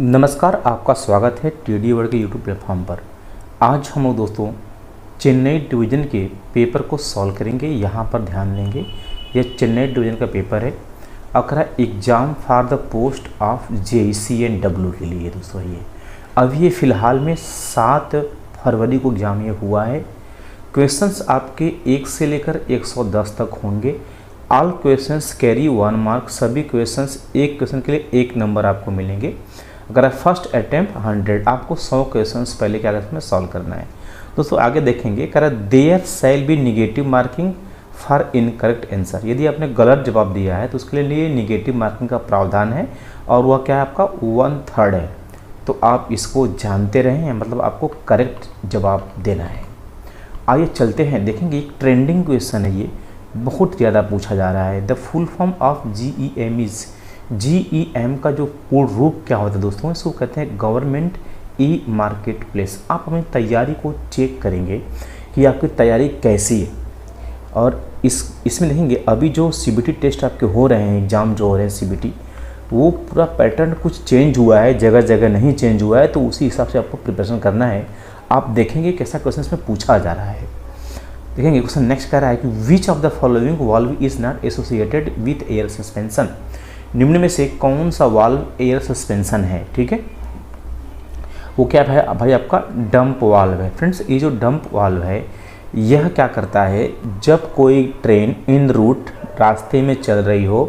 नमस्कार, आपका स्वागत है टीडी वर्ल्ड के यूट्यूब प्लेटफॉर्म पर। आज हम लोग दोस्तों चेन्नई डिवीज़न के पेपर को सॉल्व करेंगे। यहाँ पर ध्यान देंगे, यह चेन्नई डिवीज़न का पेपर है। अकरा exam for the post of JEC&W के लिए दोस्तों ये अभी ये फ़िलहाल में 7 फरवरी को एग्ज़ाम ये हुआ है। क्वेश्चंस आपके 1 से लेकर 110 तक होंगे। ऑल क्वेश्चंस कैरी 1 मार्क, सभी क्वेश्चंस एक क्वेश्चन के लिए 1 नंबर आपको मिलेंगे। अगर फर्स्ट अटैम्प्ट 100, आपको 100 क्वेश्चंस पहले क्या इसमें सॉल्व करना है। दोस्तों आगे देखेंगे, कह रहा there shall be negative marking for incorrect answer. यदि आपने गलत जवाब दिया है तो उसके लिए निगेटिव मार्किंग का प्रावधान है और वह क्या है आपका 1/3 है। तो आप इसको जानते रहें, मतलब आपको करेक्ट जवाब देना है। आइए चलते हैं, देखेंगे एक ट्रेंडिंग क्वेश्चन है, ये बहुत ज़्यादा पूछा जा रहा है। The full form of GEM is, GEM का जो पूर्ण रूप क्या होता है दोस्तों, इसको कहते हैं गवर्नमेंट ई मार्केट प्लेस। आप अपनी तैयारी को चेक करेंगे कि आपकी तैयारी कैसी है। और इसमें देखेंगे अभी जो CBT टेस्ट आपके हो रहे हैं, एग्ज़ाम जो हो रहे हैं CBT, वो पूरा पैटर्न कुछ चेंज हुआ है, जगह जगह नहीं चेंज हुआ है। तो उसी हिसाब से आपको प्रिपरेशन करना है। आप देखेंगे कैसा क्वेश्चन इसमें पूछा जा रहा है। देखेंगे क्वेश्चन नेक्स्ट कह रहा है कि विच of the following valve is not associated with air suspension. निम्न में से कौन सा वाल्व एयर सस्पेंशन है, ठीक है। वो क्या है भाई, आपका डंप वाल्व है। फ्रेंड्स, ये जो डंप वाल्व है यह क्या करता है, जब कोई ट्रेन इन रूट रास्ते में चल रही हो,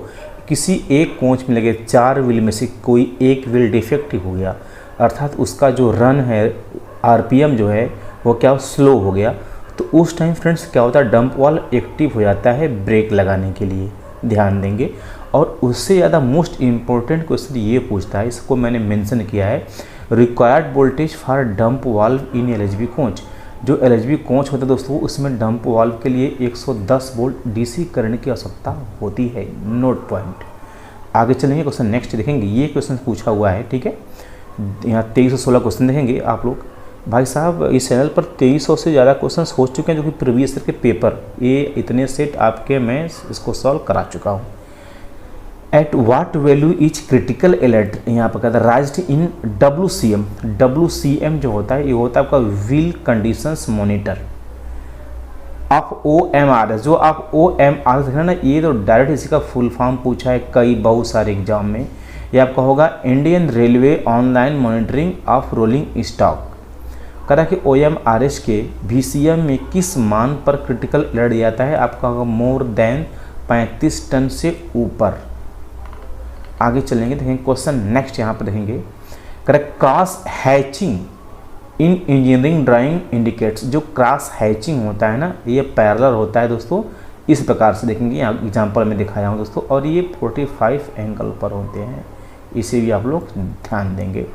किसी एक कोच में लगे 4 व्हील में से कोई एक व्हील डिफेक्टिव हो गया, अर्थात उसका जो रन है RPM जो है वो क्या स्लो हो गया, तो उस टाइम फ्रेंड्स क्या होता है, डंप वाल्व एक्टिव हो जाता है ब्रेक लगाने के लिए। ध्यान देंगे। और उससे ज़्यादा मोस्ट इम्पोर्टेंट क्वेश्चन ये पूछता है, इसको मैंने मेंशन किया है, required voltage for dump valve in LHB coach. जो LHB कोच होता है दोस्तों, उसमें डंप वाल्व के लिए 110 वोल्ट DC करंट की आवश्यकता होती है। Note point. आगे चलेंगे, क्वेश्चन नेक्स्ट देखेंगे। ये क्वेश्चन पूछा हुआ है, ठीक है। यहाँ 2316 क्वेश्चन देखेंगे आप लोग। भाई साहब, इस चैनल पर 2300 से ज़्यादा क्वेश्चन हो चुके हैं, जो कि प्रीवियस ईयर के पेपर, ये इतने सेट आपके मैं इसको सॉल्व करा चुका हूँ। At what value is critical alert, यहाँ पर कहता है राइज्ड इन WCM। WCM जो होता है ये होता है आपका wheel conditions monitor of OMR। जो आप OMR देख रहे हैं ना, ये तो डायरेक्ट इसी का फुल फॉर्म पूछा है कई बहुत सारे एग्जाम में। ये आपका होगा Indian railway online monitoring of rolling stock. करा कि OMRS के VCM में किस मान पर क्रिटिकल अलर्ट जाता है, आपका होगा मोर देन 35 टन से ऊपर। आगे चलेंगे, देखेंगे क्वेश्चन नेक्स्ट। यहाँ पर देखेंगे करेक्ट क्रॉस हैचिंग इन इंजीनियरिंग ड्राइंग इंडिकेट्स। जो क्रॉस हैचिंग होता है ना, ये पैरेलल होता है दोस्तों, इस प्रकार से देखेंगे। यहाँ एग्जांपल में दिखाया हूँ दोस्तों, और ये 45 एंगल पर होते हैं, इसे भी आप लोग ध्यान देंगे।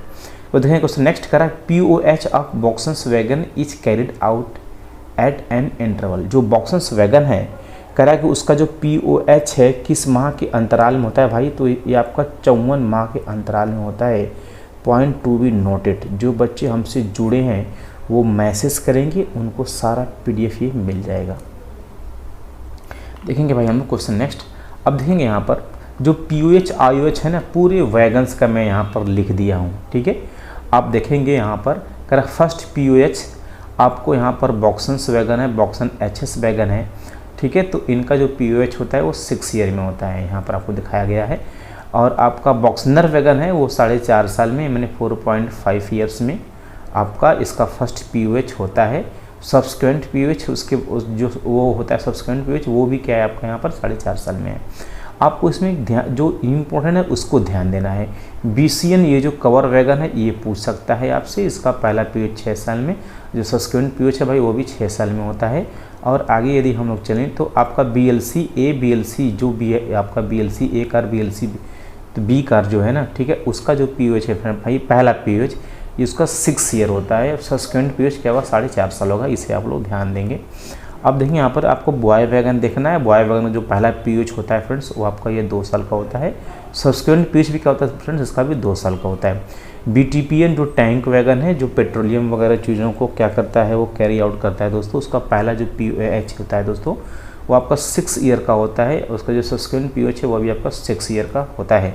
तो देखेंगे क्वेश्चन नेक्स्ट करा POH of Volkswagen is carried out at an interval. जो वॉक्सवैगन है करा कि उसका जो POH है किस माह के अंतराल में होता है भाई, तो ये आपका 54 माह के अंतराल में होता है। Point to be noted. जो बच्चे हमसे जुड़े हैं वो मैसेज करेंगे, उनको सारा PDF ये मिल जाएगा। देखेंगे भाई हम लोग क्वेश्चन नेक्स्ट। अब देखेंगे यहाँ पर जो POH IOH है ना, पूरे वैगन्स का मैं यहाँ पर लिख दिया हूँ, ठीक है। आप देखेंगे यहाँ पर करा फर्स्ट POH आपको यहाँ पर बॉक्सन्स वैगन है, बॉक्सन HS वैगन है, ठीक है। तो इनका जो POH होता है वो 6 ईयर में होता है, यहाँ पर आपको दिखाया गया है। और आपका बॉक्सनर वैगन है वो 4.5 साल में, मैंने 4.5 ईयर्स में आपका इसका फर्स्ट POH होता है। सब्सक्वेंट POH उसके जो वो होता है सब्सक्वेंट POH, वो भी क्या है आपका यहाँ पर 4.5 साल में है। आपको इसमें ध्यान, जो इम्पोर्टेंट है उसको ध्यान देना है। BCN ये जो कवर वैगन है ये पूछ सकता है आपसे, इसका पहला POH 6 साल में, जो सब्सक्वेंट POH है भाई वो भी 6 साल में होता है। और आगे यदि हम लोग चलें तो आपका BLC A BLC जो भी है आपका BLC A कार BLC तो B कार जो है ना, ठीक है, उसका जो POH है भाई पहला POH इसका 6 ईयर होता है। सब्सक्वेंट POH क्या होगा 4.5 साल होगा, इसे आप लोग ध्यान देंगे। अब देखिए यहाँ पर आपको बॉय वैगन देखना है। बॉय वैगन में जो पहला POH होता है फ्रेंड्स वो आपका ये 2 साल का होता है। सब्सक्वेंट POH भी क्या होता है फ्रेंड्स, इसका भी 2 साल का होता है। BTPN जो टैंक वैगन है, जो पेट्रोलियम वगैरह चीज़ों को क्या करता है वो कैरी आउट करता है दोस्तों, उसका पहला जो POH होता है दोस्तों वो आपका 6 ईयर का होता है। उसका जो सब्सक्वेंट POH है वो भी आपका 6 ईयर का होता है।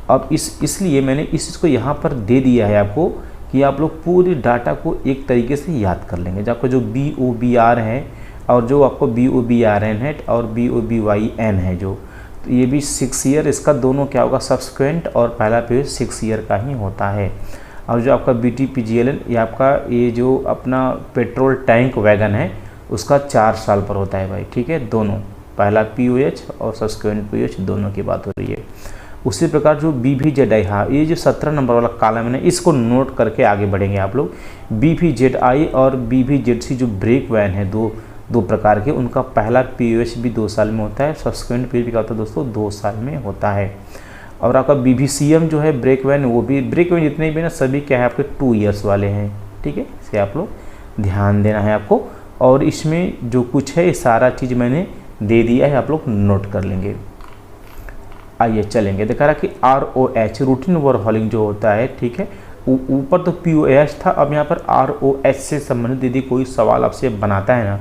अब इसलिए मैंने इस चीज़ को यहाँ पर दे दिया है आपको कि आप लोग पूरी डाटा को एक तरीके से याद कर लेंगे। जो आपको जो BOBR है और जो आपको BOBRN है और BOBYN है जो, तो ये भी 6 ईयर, इसका दोनों क्या होगा सब्सक्वेंट, और पहला पीरियड 6 ईयर का ही होता है। और जो आपका BTPGLN ये आपका ये जो अपना पेट्रोल टैंक वैगन है उसका 4 साल पर होता है भाई, ठीक है। दोनों पहला POH और सब्सक्वेंट POH दोनों की बात हो रही है। उसी प्रकार जो BVZI, हाँ ये जो 17 नंबर वाला कॉलम है इसको नोट करके आगे बढ़ेंगे आप लोग। BVZI और BVZC जो ब्रेक वैन है दो प्रकार के, उनका पहला POH भी 2 साल में होता है, सब्सक्वेंट पीरियड क्या होता है दोस्तों 2 साल में होता है। और आपका BVCM जो है ब्रेक वैन, वो भी ब्रेक वैन जितने भी ना सभी क्या है आपके 2 ईयर्स वाले हैं, ठीक है। इसे आप लोग ध्यान देना है आपको। और इसमें जो कुछ है सारा चीज़ मैंने दे दिया है, आप लोग नोट कर लेंगे। आइए चलेंगे, देखा रहा कि ROH रूटीन ओवरहॉलिंग जो होता है, ठीक है। ऊपर तो POH था, अब यहाँ पर ROH से संबंधित यदि कोई सवाल आपसे बनाता है ना,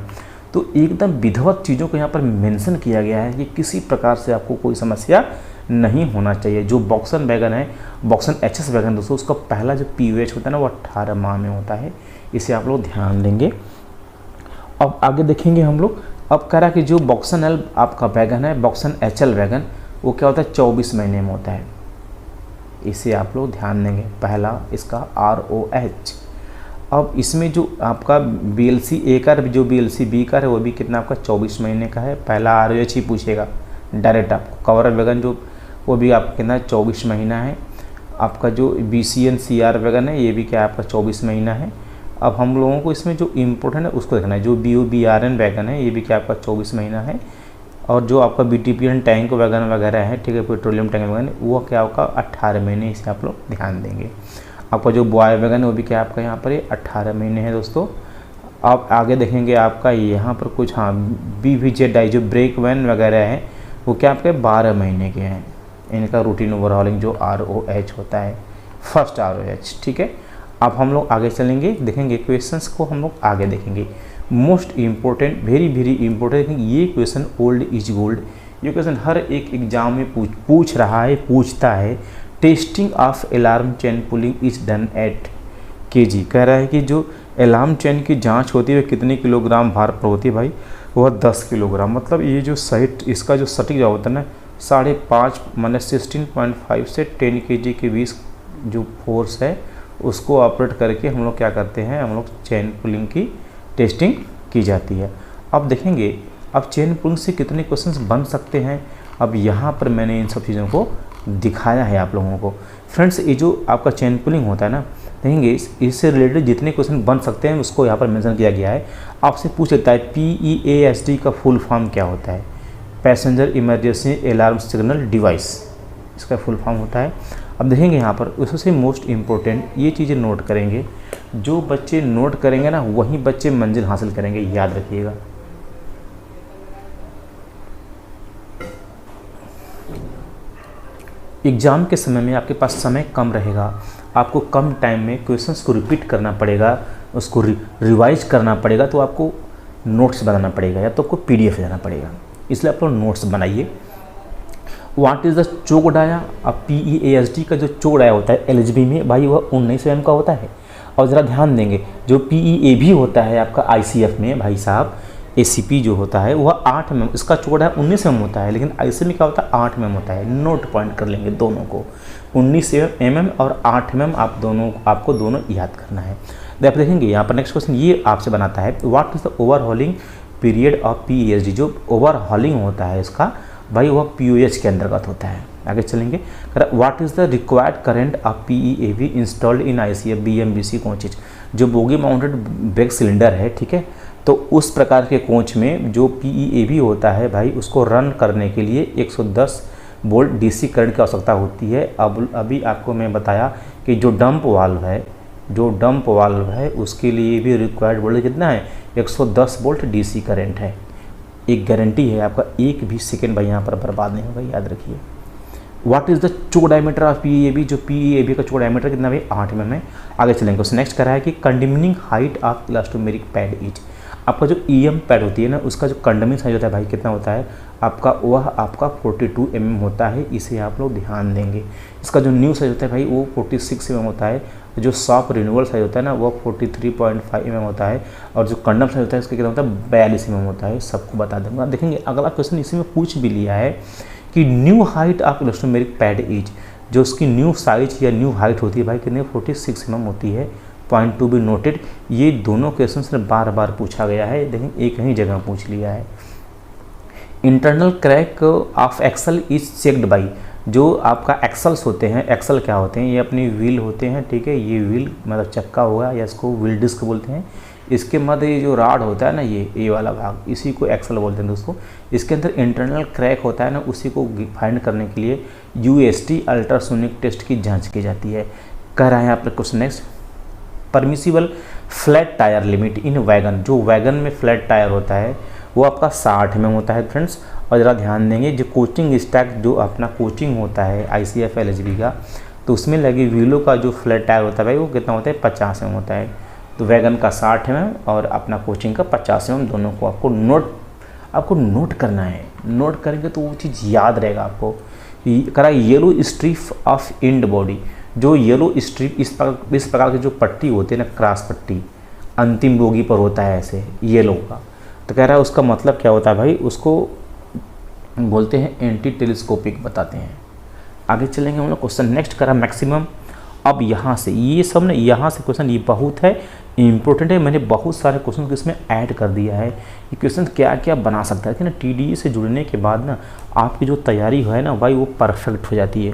तो एकदम विधिवत चीज़ों को यहाँ पर मेंशन किया गया है कि किसी प्रकार से आपको कोई समस्या नहीं होना चाहिए। जो बॉक्सन वैगन है, बॉक्सन HS वैगन दोस्तों, उसका पहला जो POH होता है ना वो 18 माह में होता है, इसे आप लोग ध्यान देंगे। अब आगे देखेंगे हम लोग। अब कह रहा कि जो बॉक्सन L आपका वैगन है, बॉक्सन HL वैगन, वो क्या होता है 24 महीने में होता है, इसे आप लोग ध्यान देंगे। पहला इसका ROH। अब इसमें जो आपका BLC A का जो BLC B का है वो भी कितना आपका 24 महीने का है। पहला ROH ही पूछेगा डायरेक्ट आपको। कवर वैगन जो वो भी आपका कितना 24 महीना है। आपका जो BCN CR वैगन है ये भी क्या है आपका 24 महीना है। अब हम लोगों को इसमें जो इम्पोर्टेंट है उसको देखना है। जो BOBRN वैगन है ये भी क्या आपका 24 महीना है। और जो आपका BTPN टैंक वैगन वगैरह है, ठीक है, पेट्रोलियम टैंक वैगन, वो क्या होगा 18 महीने, इसे आप लोग ध्यान देंगे। आपका जो बॉय वैगन है वो भी क्या आपका यहाँ पर 18 महीने है दोस्तों। आप आगे देखेंगे आपका यहाँ पर कुछ, हाँ BVZI जो ब्रेक वैन वगैरह है वो क्या आपके 12 महीने के हैं। इनका रूटीन ओवरहॉलिंग जो ROH होता है, फर्स्ट ROH, ठीक है। अब हम लोग आगे चलेंगे, देखेंगे क्वेश्चंस को हम लोग आगे देखेंगे। Most important, very very important, ये क्वेश्चन ओल्ड इज गोल्ड। ये क्वेश्चन हर एक एग्जाम में पूछ रहा है, पूछता है। Testing of alarm chain pulling is done at kg। कह रहा है कि जो अलार्म चेन की जांच होती है कितने किलोग्राम भार पर होती है भाई, वह 10 किलोग्राम। मतलब ये जो सही इसका जो सटीक जवाब होता है ना 5.5 माने 16.5 से 10 kg के बीच जो फोर्स है उसको ऑपरेट करके हम लोग क्या करते हैं, हम लोग चेन पुलिंग की टेस्टिंग की जाती है। अब देखेंगे अब चेन पुलिंग से कितने क्वेश्चंस बन सकते हैं। अब यहाँ पर मैंने इन सब चीज़ों को दिखाया है आप लोगों को। फ्रेंड्स ये जो आपका चेन पुलिंग होता है ना, देखेंगे इससे रिलेटेड जितने क्वेश्चन बन सकते हैं उसको यहाँ पर मेंशन किया गया है। आपसे पूछ लेता है PEASD का फुल फॉर्म क्या होता है, passenger emergency alarm signal device, इसका फुल फॉर्म होता है। अब देखेंगे यहाँ पर उससे मोस्ट इम्पोर्टेंट ये चीज़ें नोट करेंगे। जो बच्चे नोट करेंगे ना वही बच्चे मंजिल हासिल करेंगे, याद रखिएगा। एग्ज़ाम के समय में आपके पास समय कम रहेगा, आपको कम टाइम में क्वेश्चंस को रिपीट करना पड़ेगा, उसको रिवाइज करना पड़ेगा, तो आपको नोट्स बनाना पड़ेगा या तो आपको PDF जाना पड़ेगा। इसलिए आप लोग नोट्स बनाइए। What is the choke dia. अब PEASD का जो चोक डाया होता है LHB में भाई वह 19 mm का होता है। और ज़रा ध्यान देंगे जो PEAB होता है आपका ICF में भाई साहब, ACP जो होता है वह 8 mm, इसका चौड़ा 19 mm होता है, लेकिन IC में क्या होता है 8 mm होता है। नोट पॉइंट कर लेंगे दोनों को, 19 mm और 8 mm आपको दोनों याद करना है। आप देखेंगे यहाँ पर नेक्स्ट क्वेश्चन ये आपसे बनाता है, what is the overhauling period of PEASD। जो ओवरहॉलिंग होता है इसका भाई वह POH के अंतर्गत होता है। आगे चलेंगे, what is the required current of PEAB installed in ICF BMBC coaches. जो बोगी माउंटेड ब्रेक सिलेंडर है, ठीक है, तो उस प्रकार के कोच में जो PEAB होता है भाई उसको रन करने के लिए 110 वोल्ट DC करंट की आवश्यकता होती है। अब अभी आपको मैं बताया कि जो डंप वाल्व है उसके लिए भी रिक्वायर्ड वोल्टेज कितना है 110 वोल्ट DC करंट है। एक गारंटी है आपका, एक भी सेकेंड भाई यहाँ पर बर्बाद नहीं होगा, याद रखिए। What is the choke diameter of PEAB। जो PEAB का चोक डायमीटर कितना भाई 8 mm है। आगे चलेंगे, उससे नेक्स्ट करा है कि condemning height of elastomeric pad is. आपका जो ईएम पैड होती है ना, उसका जो कंडमिंग साइज होता है भाई कितना होता है आपका, वह आपका 42 mm होता है, इसे आप लोग ध्यान देंगे। इसका जो न्यू साइज होता है भाई वो 46 mm होता है, जो सॉफ्ट रिन्यूअल साइज होता है ना वो 43.5 mm होता है, और जो कंडम साइज होता है उसका कितना होता है 42 mm होता है। सबको बता दूंगा। देखेंगे अगला क्वेश्चन इसी में पूछ भी लिया है कि new height of elastomeric pad is, जो उसकी न्यू साइज या न्यू हाइट होती है भाई कितनी 46 mm होती है। पॉइंट टू बी नोटेड, ये दोनों क्वेश्चन से बार बार पूछा गया है, लेकिन एक ही जगह पूछ लिया है। Internal crack of axle is checked by, जो आपका एक्सल्स होते हैं, एक्सल क्या होते हैं, ये अपनी व्हील होते हैं, ठीक है, ये व्हील मतलब चक्का होगा या इसको व्हील डिस्क बोलते हैं। इसके मध्य ये जो राड होता है ना, ये वाला भाग, इसी को एक्सल बोलते हैं दोस्तों। इसके अंदर इंटरनल क्रैक होता है ना, उसी को फाइंड करने के लिए यूएसटी अल्ट्रासोनिक टेस्ट की जांच की जाती है। कह रहा है आप question next, permissible flat tyre limit in wagon, जो वैगन में फ्लैट टायर होता है वो आपका 60 mm होता है फ्रेंड्स। और ज़रा ध्यान देंगे, जो कोचिंग स्टैक जो अपना कोचिंग होता है ICF LHB का, तो उसमें लगी व्हीलों का जो फ्लैट टायर होता है भाई वो कितना होता है 50 mm होता है। तो वैगन का 60 mm और अपना कोचिंग का 50 mm, दोनों को आपको नोट करना है। नोट करेंगे तो वो चीज़ याद रहेगा आपको। करा yellow strip of end body, जो येलो स्ट्रिप इस प्रकार की जो पट्टी होती है ना, क्रॉस पट्टी अंतिम बोगी पर होता है ऐसे येलो का, तो कह रहा है उसका मतलब क्या होता है भाई, उसको बोलते हैं एंटी टेलीस्कोपिक बताते हैं। आगे चलेंगे हम लोग क्वेश्चन नेक्स्ट करा मैक्सिमम। अब यहाँ से ये सब ना, यहाँ से क्वेश्चन ये बहुत है इंपॉर्टेंट है, मैंने बहुत सारे क्वेश्चन इसमें ऐड कर दिया है। ये क्वेश्चन क्या क्या बना सकता है कि ना TDE से जुड़ने के बाद ना आपकी जो तैयारी है ना भाई वो परफेक्ट हो जाती है,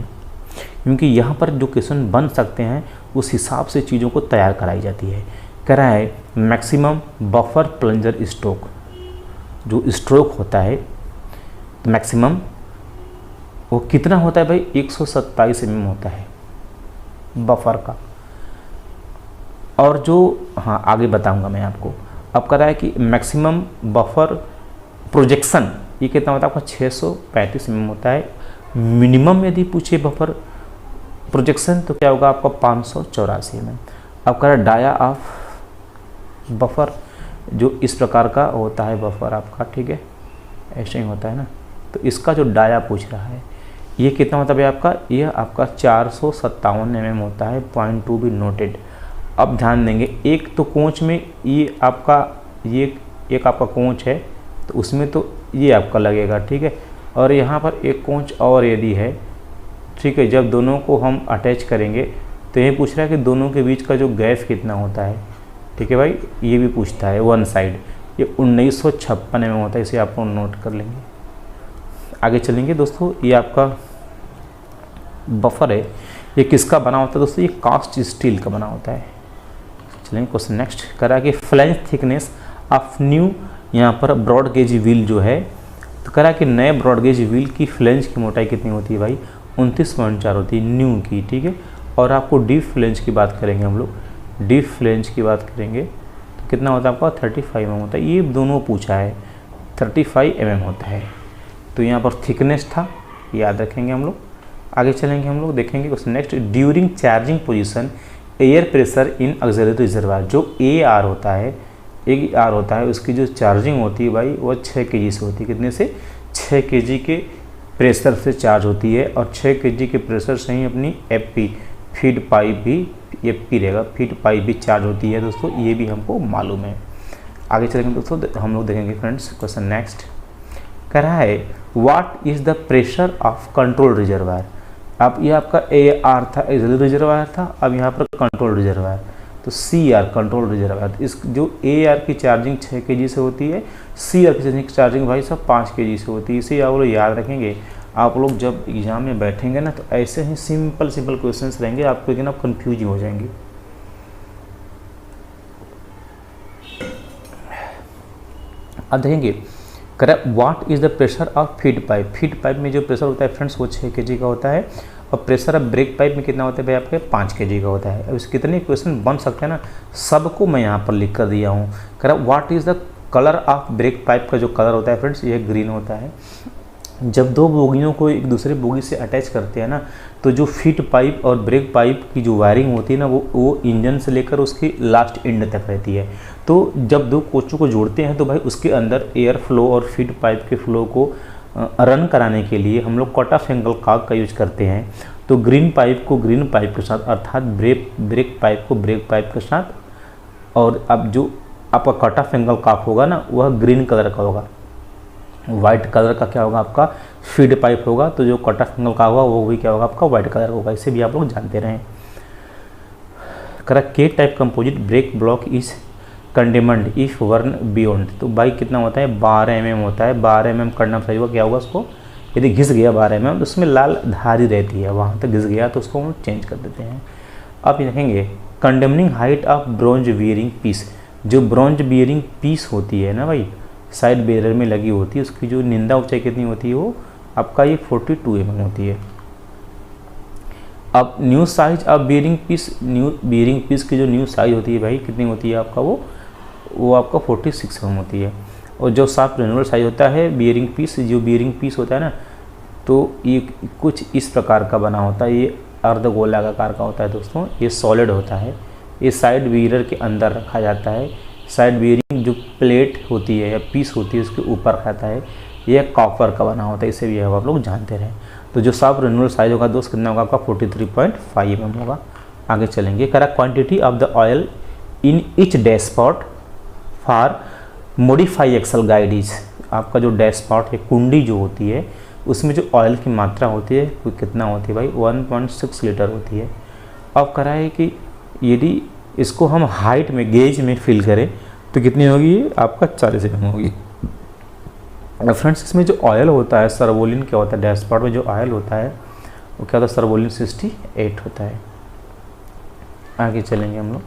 क्योंकि यहाँ पर जो क्वेश्चन बन सकते हैं उस हिसाब से चीज़ों को तैयार कराई जाती है। कह रहा है मैक्सिमम बफर प्लंजर स्ट्रोक, जो स्ट्रोक होता है तो मैक्सिमम वो कितना होता है भाई 127 mm होता है बफर का। और जो हाँ आगे बताऊंगा मैं आपको। अब कह रहा है कि मैक्सिमम बफर प्रोजेक्शन ये कितना होता है आपका 635 mm होता है। मिनिमम यदि पूछे बफर प्रोजेक्शन तो क्या होगा आपका 584 mm। अब कह रहा है डाया ऑफ बफर, जो इस प्रकार का होता है बफर आपका, ठीक है, ऐसे ही होता है ना, तो इसका जो डाया पूछ रहा है ये कितना होता है भाई आपका, ये आपका 457 mm होता है। Point to be noted. अब ध्यान देंगे, एक तो कोंच में ये आपका ये एक आपका कोंच है तो उसमें तो ये आपका लगेगा, ठीक है, और यहाँ पर एक कोंच और यदि है, ठीक है, जब दोनों को हम अटैच करेंगे तो ये पूछ रहा है कि दोनों के बीच का जो गैप कितना होता है, ठीक है भाई, ये भी पूछता है वन साइड, ये 1956 mm होता है, इसे आप लोग नोट कर लेंगे। आगे चलेंगे दोस्तों, ये आपका बफर है, ये किसका बना होता है दोस्तों, ये कास्ट स्टील का बना होता है। चलेंगे क्वेश्चन नेक्स्ट। करा कि फ्लैंज थिकनेस ऑफ न्यू, यहाँ पर ब्रॉड गेज व्हील जो है, तो करा कि नए ब्रॉड गेज व्हील की फ्लैंज की मोटाई कितनी होती है भाई 29.4 होती है न्यू की, ठीक है। और आपको डीप फ्लैंज की बात करेंगे हम लोग, डीप फ्लैंज की बात करेंगे तो कितना होता है आपका 35 mm होता है। ये दोनों पूछा है 35 mm होता है, तो यहाँ पर थिकनेस था, याद रखेंगे हम लोग। आगे चलेंगे हम लोग, देखेंगे question next. During charging position air pressure in auxiliary reservoir, जो AR होता है, AR होता है, उसकी जो चार्जिंग होती है भाई वो 6 kg से होती है। कितने से 6 kg के प्रेशर से चार्ज होती है, और 6 kg के प्रेशर से ही अपनी FP फीड पाइप भी FP रहेगा, फीड पाइप भी चार्ज होती है दोस्तों, ये भी हमको मालूम है। आगे चलेंगे दोस्तों, हम लोग देखेंगे फ्रेंड्स क्वेश्चन नेक्स्ट। कह रहा है what is the pressure of control reservoir. अब ये आपका AR था, ऑक्सिलरी रिजर्वायर था, अब यहाँ पर कंट्रोल रिजर्वायर, तो CR कंट्रोल रिजर्वायर। इस जो AR की चार्जिंग 6 kg से होती है, CR की चार्जिंग भाई साहब 5 kg से होती है। इसे आप लोग याद रखेंगे, आप लोग जब एग्जाम में बैठेंगे ना तो ऐसे ही सिंपल क्वेश्चंस रहेंगे, आपको लेकिन आप कंफ्यूज हो जाएंगे। अब देखेंगे correct, what is the pressure of feed pipe. Feed pipe में जो प्रेशर होता है फ्रेंड्स वो 6 kg का होता है, और प्रेशर ऑफ ब्रेक पाइप में कितना होता है भाई आपके 5 kg का होता है। अब इस कितने क्वेश्चन बन सकते हैं ना, सबको मैं यहाँ पर लिख कर दिया हूँ। Correct, what is the colour of brake pipe का जो कलर होता है फ्रेंड्स ये ग्रीन होता है। जब दो बोगियों को एक दूसरे बोगी से अटैच करते हैं ना, तो जो फीड पाइप और ब्रेक पाइप की जो वायरिंग होती है ना, वो इंजन से लेकर उसकी लास्ट एंड तक रहती है। तो जब दो कोचों को जोड़ते हैं तो भाई उसके अंदर एयर फ्लो और फीड पाइप के फ्लो को रन कराने के लिए हम लोग कट ऑफ एंगल कॉक का यूज करते हैं। तो ग्रीन पाइप को ग्रीन पाइप के साथ, अर्थात ब्रेक पाइप को ब्रेक पाइप के साथ, और अब जो आपका कट ऑफ एंगल कॉक होगा ना, वह ग्रीन कलर का होगा। वाइट कलर का क्या होगा, आपका फीड पाइप होगा। तो जो कट ऑफ एंगल का होगा वो भी क्या होगा, आपका वाइट कलर होगा। इसे भी आप लोग जानते रहें। Correct, K type composite brake block is condemned if worn beyond. तो भाई कितना होता है, 12 mm होता है। 12 mm करना सही होगा, क्या होगा उसको, यदि घिस गया 12 mm तो उसमें लाल धारी रहती है, वहाँ तक घिस गया तो उसको हम चेंज कर देते हैं। आप देखेंगे condemning height of bronze bearing piece. जो ब्रॉन्ज बियरिंग पीस होती है ना भाई, साइड बेरर में लगी होती है, उसकी जो निंदा ऊंचाई कितनी होती है, वो आपका ये 42 mm होती है। अब new size of bearing piece की जो न्यू साइज होती है भाई कितनी होती है आपका, वो आपका 46 mm होती है। और जो साफ रेनुअल साइज होता है बियरिंग पीस होता है ना, तो ये कुछ इस प्रकार का बना होता है। ये अर्धगोलाकार का होता है दोस्तों, ये सॉलिड होता है। ये साइड बीयरर के अंदर रखा जाता है। साइड बीयरिंग जो प्लेट होती है या पीस होती है उसके ऊपर रहता है। यह कॉपर का बना होता है, इसे भी आप लोग जानते रहें। तो जो साफ रेनुअल साइज होगा दोस्त कितना होगा आपका, 43.5 mm होगा। आगे चलेंगे। Correct quantity of the oil in each dashpot for modify axle guide is. आपका जो डैशपॉट है, कुंडी जो होती है, उसमें जो ऑयल की मात्रा होती है वो कितना होती है भाई, 1.6 लीटर होती है। अब करा है कि यदि इसको हम हाइट में गेज में फिल करें तो कितनी होगी, आपका 40 mm होगी। फ्रेंड्स इसमें जो ऑयल होता है, सर्वोलिन क्या होता है, डैशपॉट में जो ऑयल होता है वो क्या होता है, सर्वोलिन 68 होता है। आगे चलेंगे हम लोग।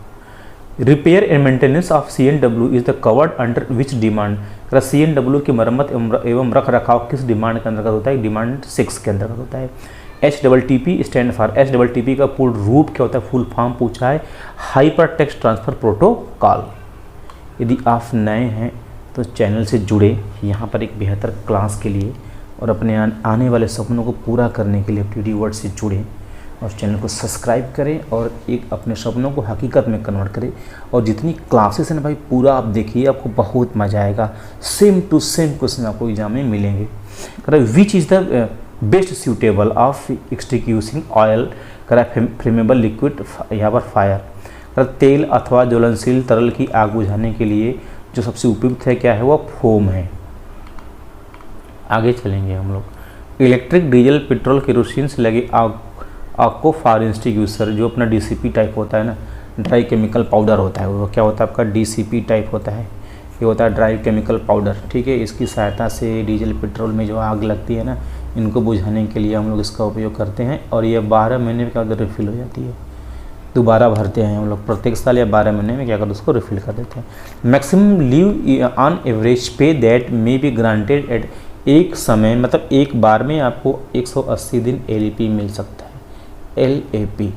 Repair and maintenance of CNW is the covered under which demand. CNW की मरम्मत एवं रख रखाव किस डिमांड के अंतर्गत होता है, डिमांड 6 के अंतर्गत होता है। HTTP स्टैंड फॉर, HTTP का पूर्ण रूप क्या होता है, फुल फॉर्म पूछा है, हाइपर टेक्स्ट ट्रांसफ़र प्रोटोकॉल। यदि आप नए हैं तो चैनल से जुड़े, यहाँ पर एक बेहतर क्लास के लिए और अपने आने वाले सपनों को पूरा करने के लिए TD वर्ड से जुड़ें और चैनल को सब्सक्राइब करें और एक अपने सपनों को हकीकत में कन्वर्ट करें। और जितनी क्लासेस हैं ना भाई पूरा आप देखिए, आपको बहुत मज़ा आएगा। सेम टू सेम क्वेश्चन आपको एग्जाम में मिलेंगे। Which is the best suitable of extinguishing oil, flammable liquid, यहाँ पर फायर। तेल अथवा ज्वलनशील तरल की आग बुझाने के लिए जो सबसे उपयुक्त है क्या है, वो फोम है। आगे चलेंगे हम लोग। इलेक्ट्रिक, डीजल, पेट्रोल, केरोसिन से लगे आग को फायर एक्सटिंग्विशर, जो अपना DCP टाइप होता है ना, ड्राई केमिकल पाउडर होता है, वो क्या होता है आपका DCP टाइप होता है। ये होता है ड्राई केमिकल पाउडर, ठीक है। इसकी सहायता से डीजल पेट्रोल में जो आग लगती है ना, इनको बुझाने के लिए हम लोग इसका उपयोग करते हैं। और ये 12 महीने में क्या होता है, रिफ़िल हो जाती है, दोबारा भरते हैं हम लोग प्रत्येक साल, या 12 महीने में क्या करते हैं उसको रिफ़िल कर देते हैं। Maximum leave on average pay that may be granted at, एक समय मतलब एक बार में आपको 180 दिन LEP मिल सकता है। LAP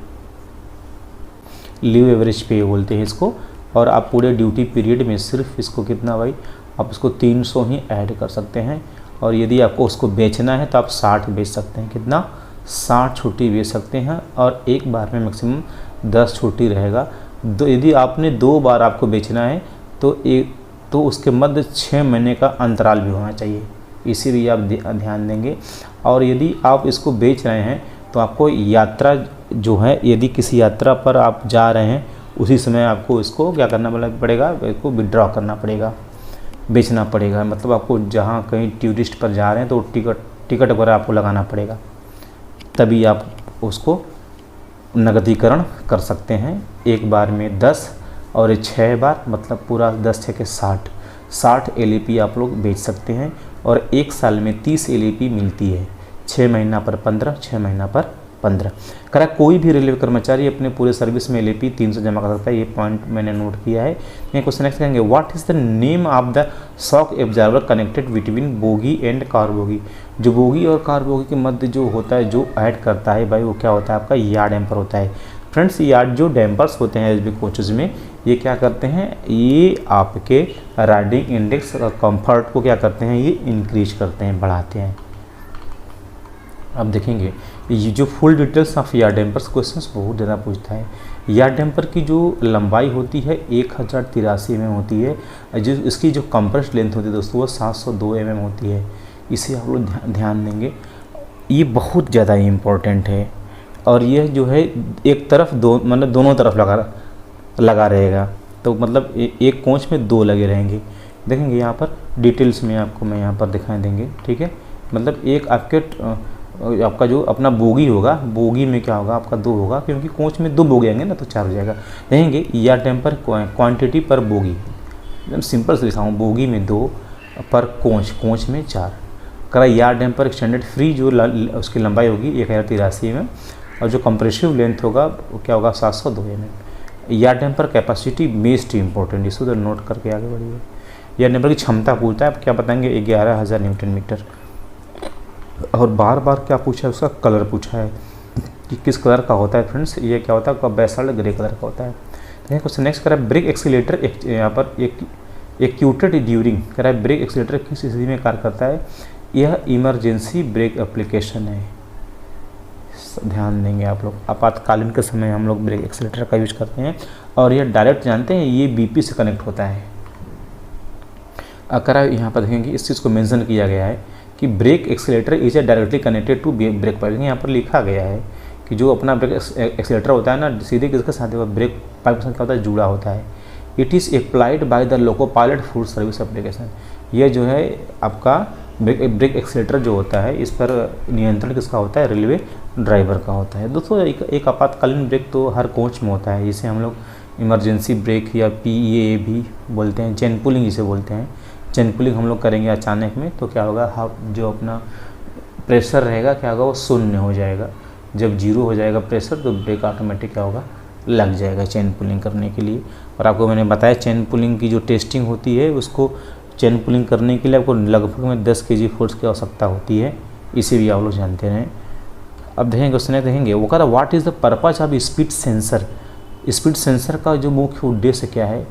लीव एवरेज पे बोलते हैं इसको। और आप पूरे ड्यूटी पीरियड में सिर्फ इसको कितना भाई, आप इसको 300 ही ऐड कर सकते हैं। और यदि आपको उसको बेचना है तो आप 60 बेच सकते हैं। कितना, 60 छुट्टी बेच सकते हैं। और एक बार में मैक्सिमम 10 छुट्टी रहेगा। यदि आपने 2 बार आपको बेचना है तो उसके मध्य 6 महीने का अंतराल भी होना चाहिए, इसी भी आप ध्यान देंगे। और यदि आप इसको बेच रहे हैं तो आपको यात्रा जो है, यदि किसी यात्रा पर आप जा रहे हैं उसी समय आपको इसको क्या करना पड़ेगा, इसको विड्रॉ करना पड़ेगा, बेचना पड़ेगा। मतलब आपको जहाँ कहीं टूरिस्ट पर जा रहे हैं तो टिकट वगैरह आपको लगाना पड़ेगा, तभी आप उसको नगदीकरण कर सकते हैं। एक बार में 10 और 6 बार, मतलब पूरा 10 6 के 60 LEP आप लोग बेच सकते हैं। और एक साल में 30 LEP मिलती है, 6 महीना पर 15, 6 महीना पर 15। करा कोई भी रेलवे कर्मचारी अपने पूरे सर्विस में LEP 300 जमा कर सकता है। ये पॉइंट मैंने नोट किया है। ये क्वेश्चन नेक्स्ट करेंगे, what is the name of the shock absorber connected between bogie and car bogie. जो बोगी और कार बोगी के मध्य जो होता है, जो ऐड करता है भाई, वो क्या होता है आपका, यार्ड डैम्पर होता है। फ्रेंड्स यार्ड जो डैम्पर्स होते हैं SB कोचेज़ में, ये क्या करते हैं, ये आपके राइडिंग इंडेक्स और कंफर्ट को क्या करते हैं, ये इंक्रीज करते हैं, बढ़ाते हैं। अब देखेंगे ये जो फुल डिटेल्स ऑफ यार डैम्पर्स क्वेश्चंस बहुत ज़्यादा पूछता है। यार डैम्पर की जो लंबाई होती है 1083 mm होती है, जो इसकी जो कंप्रेस्ड लेंथ होती है दोस्तों वो 702 mm होती है। इसे आप लोग ध्यान देंगे, ये बहुत ज़्यादा इम्पोर्टेंट है। और ये जो है एक तरफ मतलब दोनों तरफ लगा रहेगा, तो मतलब एक कोंच में 2 लगे रहेंगे। देखेंगे यहाँ पर डिटेल्स में आपको मैं यहाँ पर दिखाई देंगे, ठीक है। मतलब एक आपका जो अपना बोगी होगा, बोगी में क्या होगा आपका 2 होगा, क्योंकि कोच में 2 बोगी आएंगे ना, तो 4 हो जाएगा। देखेंगे यार डैम्पर क्वांटिटी पर बोगी, एकदम सिंपल से लिखा हूँ, बोगी में 2 पर कोच में 4 करा। यार डैम्पर एक्सटेंडेड फ्री जो उसकी लंबाई होगी 1083 mm, और जो कंप्रेसिव लेंथ होगा वो क्या होगा 702 mm। यार डैम्पर कैपेसिटी बेस्ट इंपॉर्टेंट, इसको तो नोट करके आगे बढ़िए। यार डैम्पर की क्षमता पूछता है, आप क्या बताएंगे 11,000 न्यूटन मीटर। और बार बार क्या पूछा है, उसका कलर पूछा है कि किस कलर का होता है फ्रेंड्स। ये क्या होता है आपका बेसाल्ट ग्रे कलर का होता है। देखिए क्वेश्चन नेक्स्ट करा ब्रेक एक्सीलेटर, यहाँ पर एक्यूटेड ड्यूरिंग करा है। ब्रेक एक्सीलेटर किस स्थिति में कार्य करता है, यह इमरजेंसी ब्रेक एप्लीकेशन है। ध्यान देंगे आप लोग, आपातकालीन के समय हम लोग ब्रेक एक्सीलेटर का यूज करते हैं। और यह डायरेक्ट जानते हैं ये बीपी से कनेक्ट होता है। अगर यहाँ पर देखेंगे इस चीज़ को मेंशन किया गया है कि brake accelerator is a directly connected to brake pipe. यहाँ पर लिखा गया है कि जो अपना ब्रेक एक्सीलेटर होता है ना, सीधे किसके साथ ब्रेक पाइप के साथ क्या होता है, जुड़ा होता है। It is applied by the loco pilot food service application. ये जो है आपका ब्रेक एक्सीलेटर जो होता है, इस पर नियंत्रण किसका होता है, रेलवे ड्राइवर का होता है। दोस्तों एक आपातकालीन ब्रेक तो हर कोच में होता है, जिसे हम लोग इमरजेंसी ब्रेक या PEA भी बोलते हैं, चेन पुलिंग जिसे बोलते हैं। चेन पुलिंग हम लोग करेंगे अचानक में, तो क्या होगा, जो अपना प्रेशर रहेगा क्या होगा, वो शून्य हो जाएगा। जब 0 हो जाएगा प्रेशर, तो ब्रेक ऑटोमेटिक क्या होगा, लग जाएगा चेन पुलिंग करने के लिए। और आपको मैंने बताया चेन पुलिंग की जो टेस्टिंग होती है, उसको चेन पुलिंग करने के लिए आपको लगभग में 10 kg फोर्स की आवश्यकता होती है। इसे भी आप लोग जानते रहें। अब देखेंगे क्वेश्चन देखेंगे, वो कह रहा what is the purpose of speed sensor. Speed sensor का जो मुख्य उद्देश्य क्या है,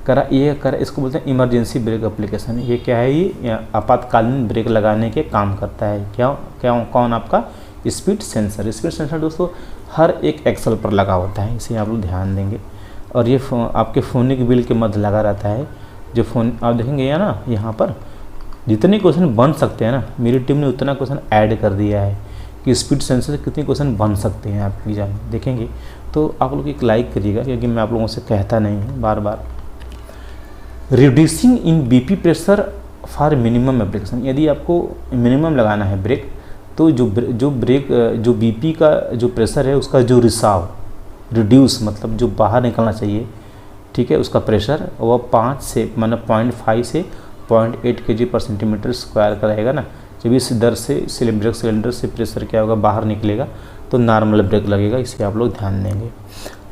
करा ये करा इसको बोलते हैं इमरजेंसी ब्रेक एप्लीकेशन। ये क्या है, ये आपातकालीन ब्रेक लगाने के काम करता है। कौन आपका स्पीड सेंसर। स्पीड सेंसर दोस्तों हर एक एक्सल पर लगा होता है, इसे आप लोग ध्यान देंगे। और ये आपके फोनिक बिल के मध्य लगा रहता है। जो फोन आप देखेंगे यहाँ पर जितने क्वेश्चन बन सकते हैं ना, मेरी टीम ने उतना क्वेश्चन ऐड कर दिया है कि स्पीड सेंसर से कितने क्वेश्चन बन सकते हैं आपके एग्जाम में। देखेंगे तो आप लोग एक लाइक करिएगा, क्योंकि मैं आप लोगों से कहता नहीं हूँ बार बार। Reducing in BP pressure for minimum application. यदि आपको मिनिमम लगाना है ब्रेक, तो जो BP का जो प्रेशर है उसका जो रिसाव, रिड्यूस मतलब जो बाहर निकलना चाहिए, ठीक है, उसका प्रेशर वो 5 से मतलब 0.5 से 0.8 kg/cm² का रहेगा ना। जब इस दर से ब्रेक सिलेंडर से प्रेशर क्या होगा, बाहर निकलेगा, तो नॉर्मल ब्रेक लगेगा। इसे आप लोग ध्यान देंगे।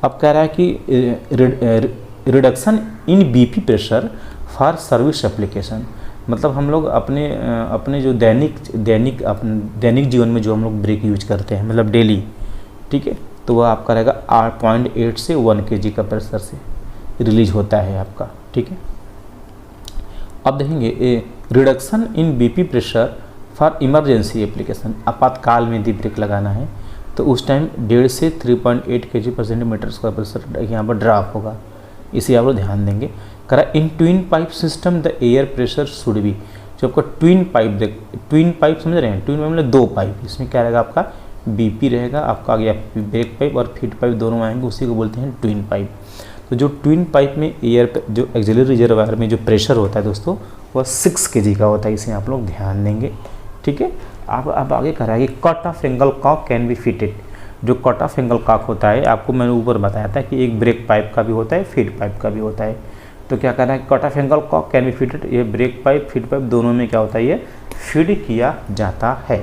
अब कह रहा है कि reduction in BP pressure for service application. मतलब हम लोग अपने जो दैनिक जीवन में जो हम लोग ब्रेक यूज करते हैं, मतलब डेली, ठीक है, तो वह आपका रहेगा 0.8 से 1 kg का प्रेशर से रिलीज होता है आपका, ठीक है। अब देखेंगे reduction in BP pressure for emergency application. आपातकाल में यदि ब्रेक लगाना है तो उस टाइम 1.5 से 3.8 kg/cm² प्रेशर यहाँ पर ड्रॉप होगा। इसे आप लोग ध्यान देंगे। करा in twin pipe system the air pressure should be. जो आपका ट्विन पाइप समझ रहे हैं, ट्विन पाइप मतलब 2 पाइप, इसमें क्या रहेगा आपका BP रहेगा, आपका आ गया ब्रेक पाइप और फीड पाइप दोनों आएंगे, उसी को बोलते हैं ट्विन पाइप। तो जो ट्विन पाइप में एयर जो एक्सिलरी रिजर्वायर में जो प्रेशर होता है दोस्तों, वह 6 kg का होता है। इसे आप लोग ध्यान देंगे, ठीक है। आप आगे कराइए cut off angle Kock can be fitted. जो कट ऑफ एंगल कॉक होता है, आपको मैंने ऊपर बताया था कि एक ब्रेक पाइप का भी होता है, फीड पाइप का भी होता है। तो क्या कहना है, cut off angle Kock can be fitted. ये ब्रेक पाइप फीड पाइप दोनों में क्या होता है, ये फीड किया जाता है।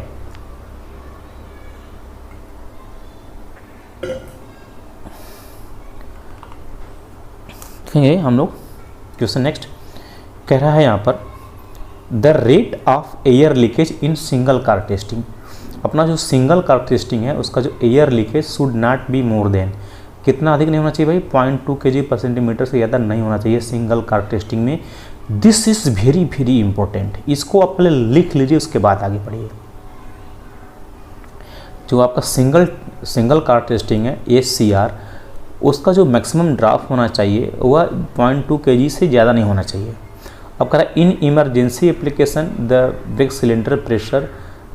देखेंगे हम लोग क्वेश्चन नेक्स्ट कह रहा है यहाँ पर the rate of air leakage in single car testing. अपना जो सिंगल कार टेस्टिंग है उसका जो air leakage should not be more than, कितना अधिक नहीं होना चाहिए भाई, 0.2 kg/cm से ज़्यादा नहीं होना चाहिए सिंगल कार टेस्टिंग में। This is very important. इसको आप पहले लिख लीजिए, उसके बाद आगे बढ़िए। जो आपका सिंगल कार टेस्टिंग है ACR, उसका जो मैक्सिमम ड्राफ्ट होना चाहिए वह 0.2 kg से ज़्यादा नहीं होना चाहिए। अब कह रहा है in emergency application the brake cylinder pressure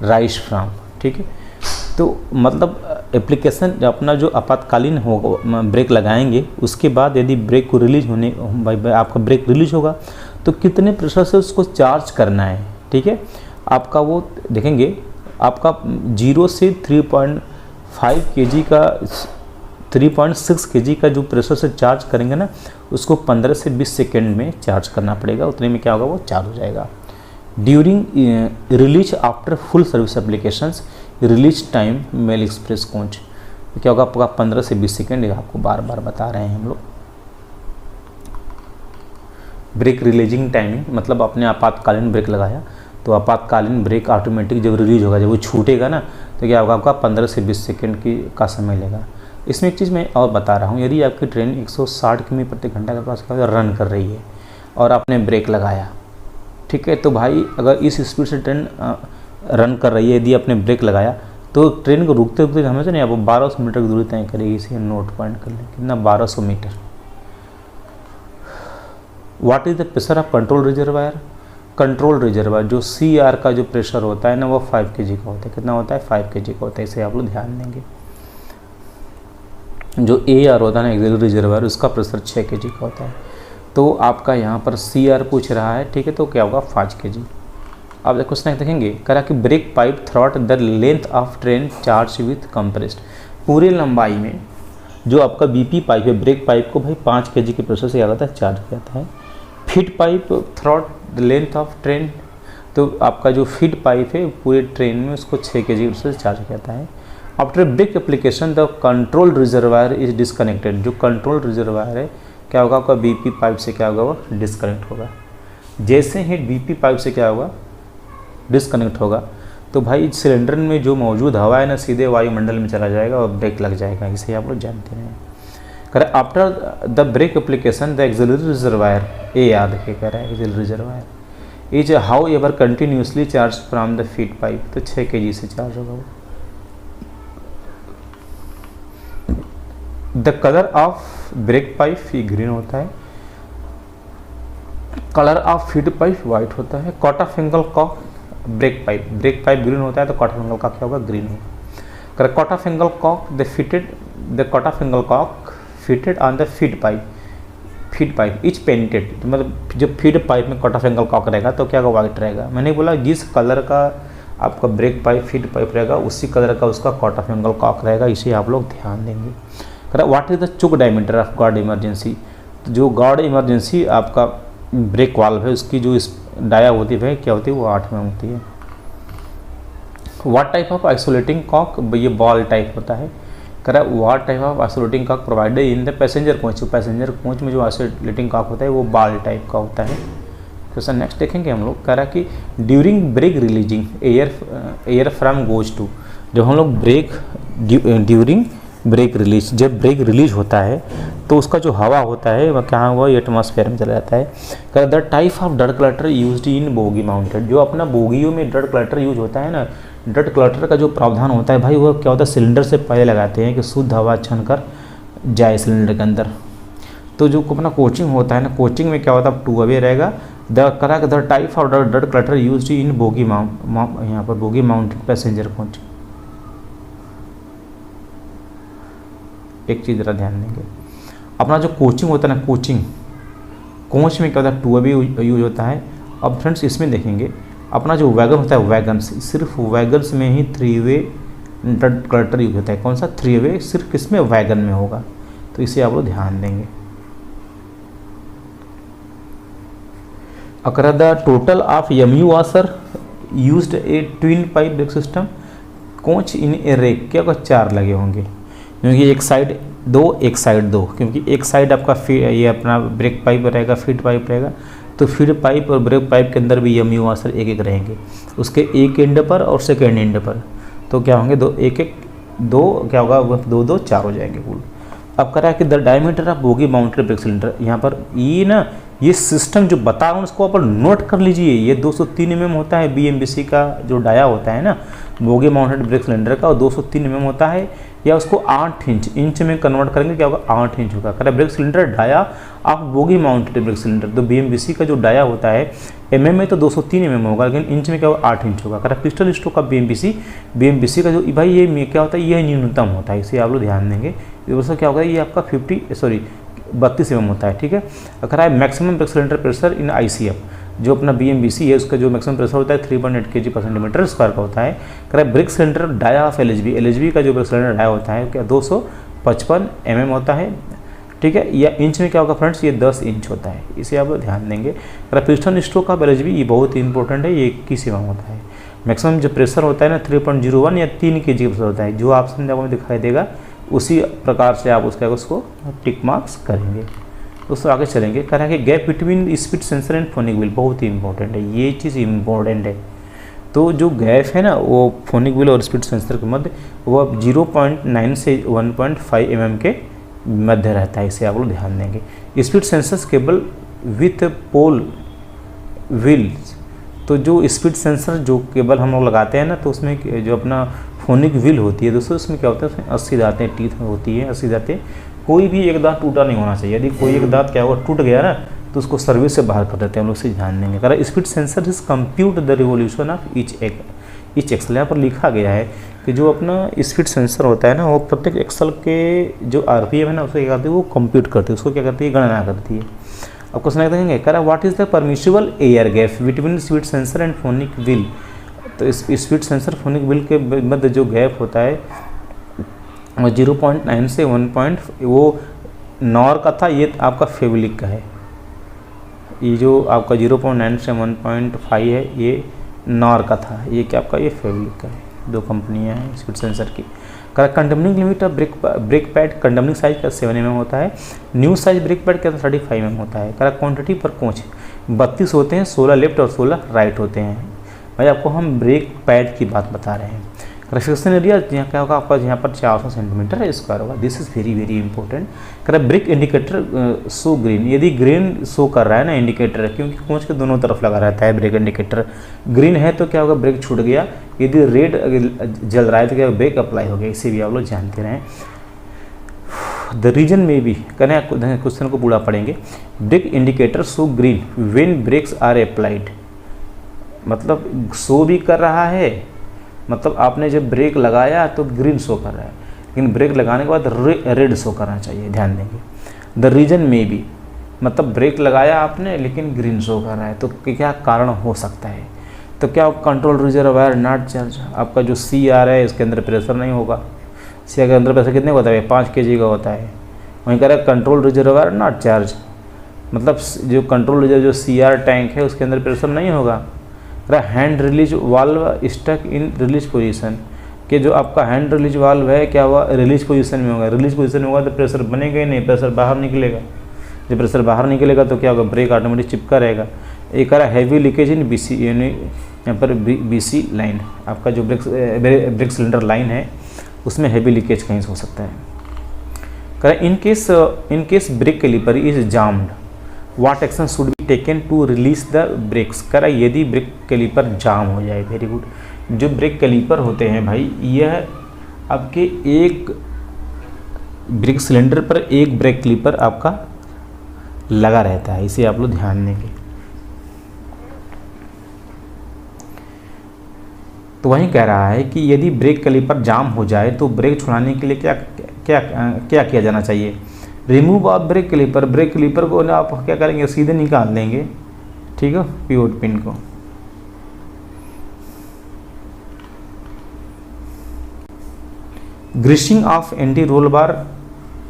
rise from, ठीक है। तो मतलब एप्लीकेशन अपना जो आपातकालीन होगा ब्रेक लगाएंगे, उसके बाद यदि ब्रेक को रिलीज होने आपका ब्रेक रिलीज होगा तो कितने प्रेशर से उसको चार्ज करना है, ठीक है। आपका वो देखेंगे, आपका 0 से 3.5 kg का 3.6 kg का जो प्रेशर से चार्ज करेंगे ना, उसको 15 से 20 सेकेंड में चार्ज करना पड़ेगा। उतने में क्या होगा, वो चार्ज हो जाएगा। During release after full service applications release time mail express coach, क्या होगा आपका 15 से 20 सेकेंड, आपको बार बार बता रहे हैं हम लोग। ब्रेक रिलीजिंग टाइमिंग मतलब आपने आपातकालीन ब्रेक लगाया तो आपातकालीन ब्रेक ऑटोमेटिक जब रिलीज होगा, जब वो छूटेगा ना, तो क्या होगा आपका 15 से 20 सेकेंड का समय लेगा। इसमें एक चीज़ मैं और बता रहा हूँ, यदि आपकी ट्रेन 160 किमी प्रति घंटा के पास रन कर रही है और आपने ब्रेक लगाया, ठीक है, तो भाई अगर इस स्पीड से ट्रेन रन कर रही है, यदि आपने ब्रेक लगाया तो ट्रेन को रुकते रुकते हमेशा नहीं, आप 1200 मीटर की दूरी तय करेगी। इसे नोट पॉइंट कर लें, कितना 1200 metre. What is the pressure of control reservoir? Control reservoir जो CR का जो प्रेशर होता है ना, वो 5 kg का होता है। कितना होता है? 5 kg का होता है। इसे आप लोग ध्यान देंगे। जो AR होता है ना, एक्सिलरी रिजर्वायर, उसका प्रेशर 6 kg का होता है। तो आपका यहाँ पर CR पूछ रहा है, ठीक है, तो क्या होगा 5 kg। आप क्वेश्चन देखेंगे, करा कि break pipe throat the length of train charge with compressed, पूरे लंबाई में जो आपका BP पाइप है, ब्रेक पाइप को भाई 5 kg के प्रेशर से क्या होता है, चार्ज किया जाता है। Feed pipe throat the length of train, तो आपका जो फीड पाइप है पूरे ट्रेन में उसको 6 kg के प्रेशर से चार्ज किया जाता है। After break application the control reservoir is disconnected, जो कंट्रोल रिजर्वायर है क्या होगा आपका BP पाइप से क्या होगा, वो डिसकनेक्ट होगा। जैसे ही BP पाइप से क्या होगा, डिसकनेक्ट होगा, तो भाई सिलेंडर में जो मौजूद हवा है ना, सीधे वायुमंडल में चला जाएगा और ब्रेक लग जाएगा। इसे आप लोग जानते हैं। कह रहा after the brake application the auxiliary reservoir, याद रखिए, कह रहा है auxiliary reservoir is however continuously charge from the feed pipe, तो 6 kg से चार्ज होगा वो। The colour of brake pipe green होता है, colour of feed pipe white होता है। Cut off angle cock brake pipe green होता है, तो कॉट ऑफ एंगल का क्या होगा, ग्रीन होगा। Cut off angle cock the cut off angle cock fitted on the feed pipe is painted, मतलब जब फीड पाइप में कॉट ऑफ एंगल कॉक रहेगा तो क्या होगा, वाइट रहेगा। मैंने बोला जिस कलर का आपका ब्रेक पाइप फीड पाइप रहेगा उसी कलर का उसका कॉट ऑफ एंगल कॉक रहेगा। इसे आप लोग ध्यान देंगे। व्हाट इज द चुक डायमीटर ऑफ गार्ड इमरजेंसी, जो गार्ड इमरजेंसी आपका ब्रेक वाल्व है उसकी जो डाया होती है क्या होती है, वो 8 में होती है। What type of isolating cock, ये बॉल टाइप होता है। कह रहा है what type of isolating cock provided in the passenger coach, passenger coach में जो आइसोलेटिंग कॉक होता है वो बॉल टाइप का होता है। क्वेश्चन नेक्स्ट देखेंगे हम लोग। कह रहा है कि during brake releasing air from goes to, जब हम लोग ड्यूरिंग ब्रेक रिलीज, जब ब्रेक रिलीज होता है तो उसका जो हवा होता है वह कहाँ हुआ, एटमॉस्फेयर में चला जाता है। The type of dirt collector used in bogie mounted, जो अपना बोगियों में डर्ट कलेक्टर यूज होता है ना, डर्ट कलेक्टर का जो प्रावधान होता है भाई, वो क्या होता है, सिलेंडर से पहले लगाते हैं कि शुद्ध हवा छन कर जाए सिलेंडर के अंदर। तो जो अपना कोचिंग होता है ना, कोचिंग में क्या होता है, 2 वे रहेगा। The type of dirt collector used in bogie यहाँ पर बोगी माउंटेड पैसेंजर कोच। एक चीज़ ज़रा ध्यान देंगे, अपना जो कोचिंग होता है ना, कोच में क्या होता है, 2 वे यूज होता है। अब फ्रेंड्स इसमें देखेंगे अपना जो वैगन होता है, वैगन्स, सिर्फ वैगन्स में ही 3 वे डर्ट कलेक्टर यूज होता है। कौन सा 3 वे, सिर्फ किसमें, वैगन में होगा। तो इसे आप लोग ध्यान देंगे। अगर the total of MU washer used a twin pipe brake system coach in a rake, क्या होगा, 4 लगे होंगे, क्योंकि एक साइड 2 एक साइड 2, क्योंकि एक साइड आपका ये अपना ब्रेक पाइप रहेगा, फीड पाइप रहेगा, तो फीड पाइप और ब्रेक पाइप के अंदर भी MU वाशर एक एक रहेंगे, उसके एक एंड पर और सेकेंड एंड पर। तो क्या होंगे, 2 1 1 2 क्या होगा, 2 4 हो जाएंगे कुल। अब कह रहा है कि the diameter of bogie mounted brake cylinder, यहाँ पर ई ना ये सिस्टम जो बता रहा हूँ उसको आप नोट कर लीजिए। ये 203 mm होता है BMBC का जो डाया होता है ना, बोगी माउंटेड ब्रेक सिलेंडर का, और 203 mm होता है, या उसको 8 इंच में कन्वर्ट करेंगे क्या होगा, 8 इंच होगा। करें ब्रेक सिलेंडर डाया आप बोगी माउंटेड ब्रेक सिलेंडर, तो BMBC का जो डाया होता है mm में तो 203 mm होगा, लेकिन इंच में क्या होगा, 8 इंच होगा। करें पिस्टन स्ट्रोक का BMBC का जो भाई ये क्या होता है, ये न्यूनतम होता है, इसे आप लोग ध्यान देंगे। दोस्तों क्या होगा, ये आपका 32 mm होता है, ठीक है। अगर है maximum brake cylinder pressure in ICF, जो अपना BMBC है उसका जो मैक्सिमम प्रेशर होता है 3.8 kg/cm² का होता है। करें brake cylinder dia of LHB का जो ब्रेक सिलेंडर डाया होता है क्या 255 mm होता है, ठीक है। या इंच में क्या होगा फ्रेंड्स, ये 10 इंच होता है, इसे आप ध्यान देंगे। अगर पिस्टन स्ट्रोक ऑफ LHB ये बहुत ही इंपॉर्टेंट है, ये 21 mm होता है। मैक्सिमम जो प्रेशर होता है ना 3.01 या 3 kg प्रेशर होता है, जो ऑप्शन आपको दिखाई देगा उसी प्रकार से आप उसको टिक मार्क्स करेंगे। दोस्तों आगे चलेंगे, कह रहा है कि gap between speed sensor and phonic wheel बहुत ही इंपॉर्टेंट है, ये चीज़ इंपॉर्टेंट है। तो जो गैप है ना वो फोनिक व्हील और स्पीड सेंसर के मध्य वो 0.9 से 1.5 mm के मध्य रहता है, इसे आप लोग ध्यान देंगे। Speed sensors cable with pole wheels, तो जो स्पीड सेंसर जो केबल हम लोग लगाते हैं ना, तो उसमें जो अपना फोनिक व्हील होती है दोस्तों, उसमें क्या होता है, उसमें 80 दांतें टीथ होती है, 80 दांतें, कोई भी एक दांत टूटा नहीं होना चाहिए। यदि कोई एक दांत क्या होगा टूट गया ना, तो उसको सर्विस से बाहर कर देते हैं हम लोग, से ध्यान देंगे। कारण speed sensor is compute the revolution of each axle. यहाँ पर लिखा गया है कि जो अपना स्पीड सेंसर होता है ना, वो प्रत्येक एक्सल के जो RPM है ना, उसको क्या करती है, वो कंप्यूट करती है, उसको क्या करती है, गणना करती है। अब क्वेश्चन देखेंगे, कह रहा what is the permissible air gap between speed sensor and phonic wheel. तो स्पीड सेंसर फोनिक व्हील के मध्य जो गैप होता है 0.9 से 1. वो नॉर का था, ये आपका फेविलिक का है। ये जो आपका 0.9 से 1.5 है ये नॉर का था, ये क्या आपका ये फेविलिक का है। दो कंपनियां हैं स्पीड सेंसर की। Condemning limit of brake pad condemning size का 7 mm होता है। न्यू साइज ब्रेक पैड का 35 mm होता है। क्वांटिटी पर कोच 32 होते हैं, 16 लेफ्ट और 16 राइट होते हैं। भाई आपको हम ब्रेक पैड की बात बता रहे हैं। रिफ्लेक्शन एरिया यहाँ क्या होगा आपका, यहाँ पर 400 सेंटीमीटर स्क्वायर होगा। This is very very important. कह ब्रेक इंडिकेटर शो ग्रीन, यदि ग्रीन शो कर रहा है ना इंडिकेटर, क्योंकि कोच के दोनों तरफ लगा रहता है ब्रेक इंडिकेटर, ग्रीन है तो क्या होगा ब्रेक छूट गया, यदि रेड जल रहा है तो क्या ब्रेक अप्लाई हो गया। इसे भी आप लोग जानते रहें। द रीजन में भी कहना क्वेश्चन को पूरा पढ़ेंगे। Brake indicator show green when brakes are applied, मतलब शो भी कर रहा है, मतलब आपने जब ब्रेक लगाया तो ग्रीन शो कर रहा है, लेकिन ब्रेक लगाने के बाद रेड शो करना चाहिए, ध्यान देंगे। द रीजन में भी, मतलब ब्रेक लगाया आपने लेकिन ग्रीन शो कर रहा है, तो क्या कारण हो सकता है। तो क्या कंट्रोल रिजर्वायर नॉट चार्ज, आपका जो CR है इसके अंदर प्रेशर नहीं होगा। CR के अंदर प्रेशर कितने का होता है, 5 kg का होता है। वहीं कह रहा है कंट्रोल रिजर्वायर नॉट चार्ज, मतलब जो कंट्रोल रिजर्व जो CR टैंक है उसके अंदर प्रेशर नहीं होगा। Hand release valve stuck in release position, कि जो आपका हैंड रिलीज वाल्व है क्या हुआ, रिलीज पोजीशन में होगा। रिलीज पोजीशन में होगा तो प्रेशर बनेगा ही नहीं, प्रेशर बाहर निकलेगा। जब प्रेशर बाहर निकलेगा तो क्या होगा, ब्रेक ऑटोमेटिक चिपका रहेगा। एक आ रहा हैवी लीकेज इन BC, यानी यहाँ पर BC लाइन, आपका जो ब्रेक सिलेंडर लाइन है उसमें हैवी लीकेज कहीं से हो सकता है। कह रहा in case brake caliper is jammed what action should be taken to release the brakes. कह रहा यदि ब्रेक कैलिपर जाम हो जाए, वेरी गुड। जो ब्रेक कैलिपर होते हैं भाई, यह आपके एक ब्रेक सिलेंडर पर एक ब्रेक कैलिपर आपका लगा रहता है, इसे आप लोग ध्यान देंगे। तो वहीं कह रहा है कि यदि ब्रेक कैलिपर जाम हो जाए तो ब्रेक छुड़ाने के लिए क्या क्या क्या किया जाना चाहिए। Remove of brake caliper, brake caliper को ना आप क्या करेंगे, सीधे निकाल देंगे, ठीक है, पिवोट पिन को। Greasing of anti roll bar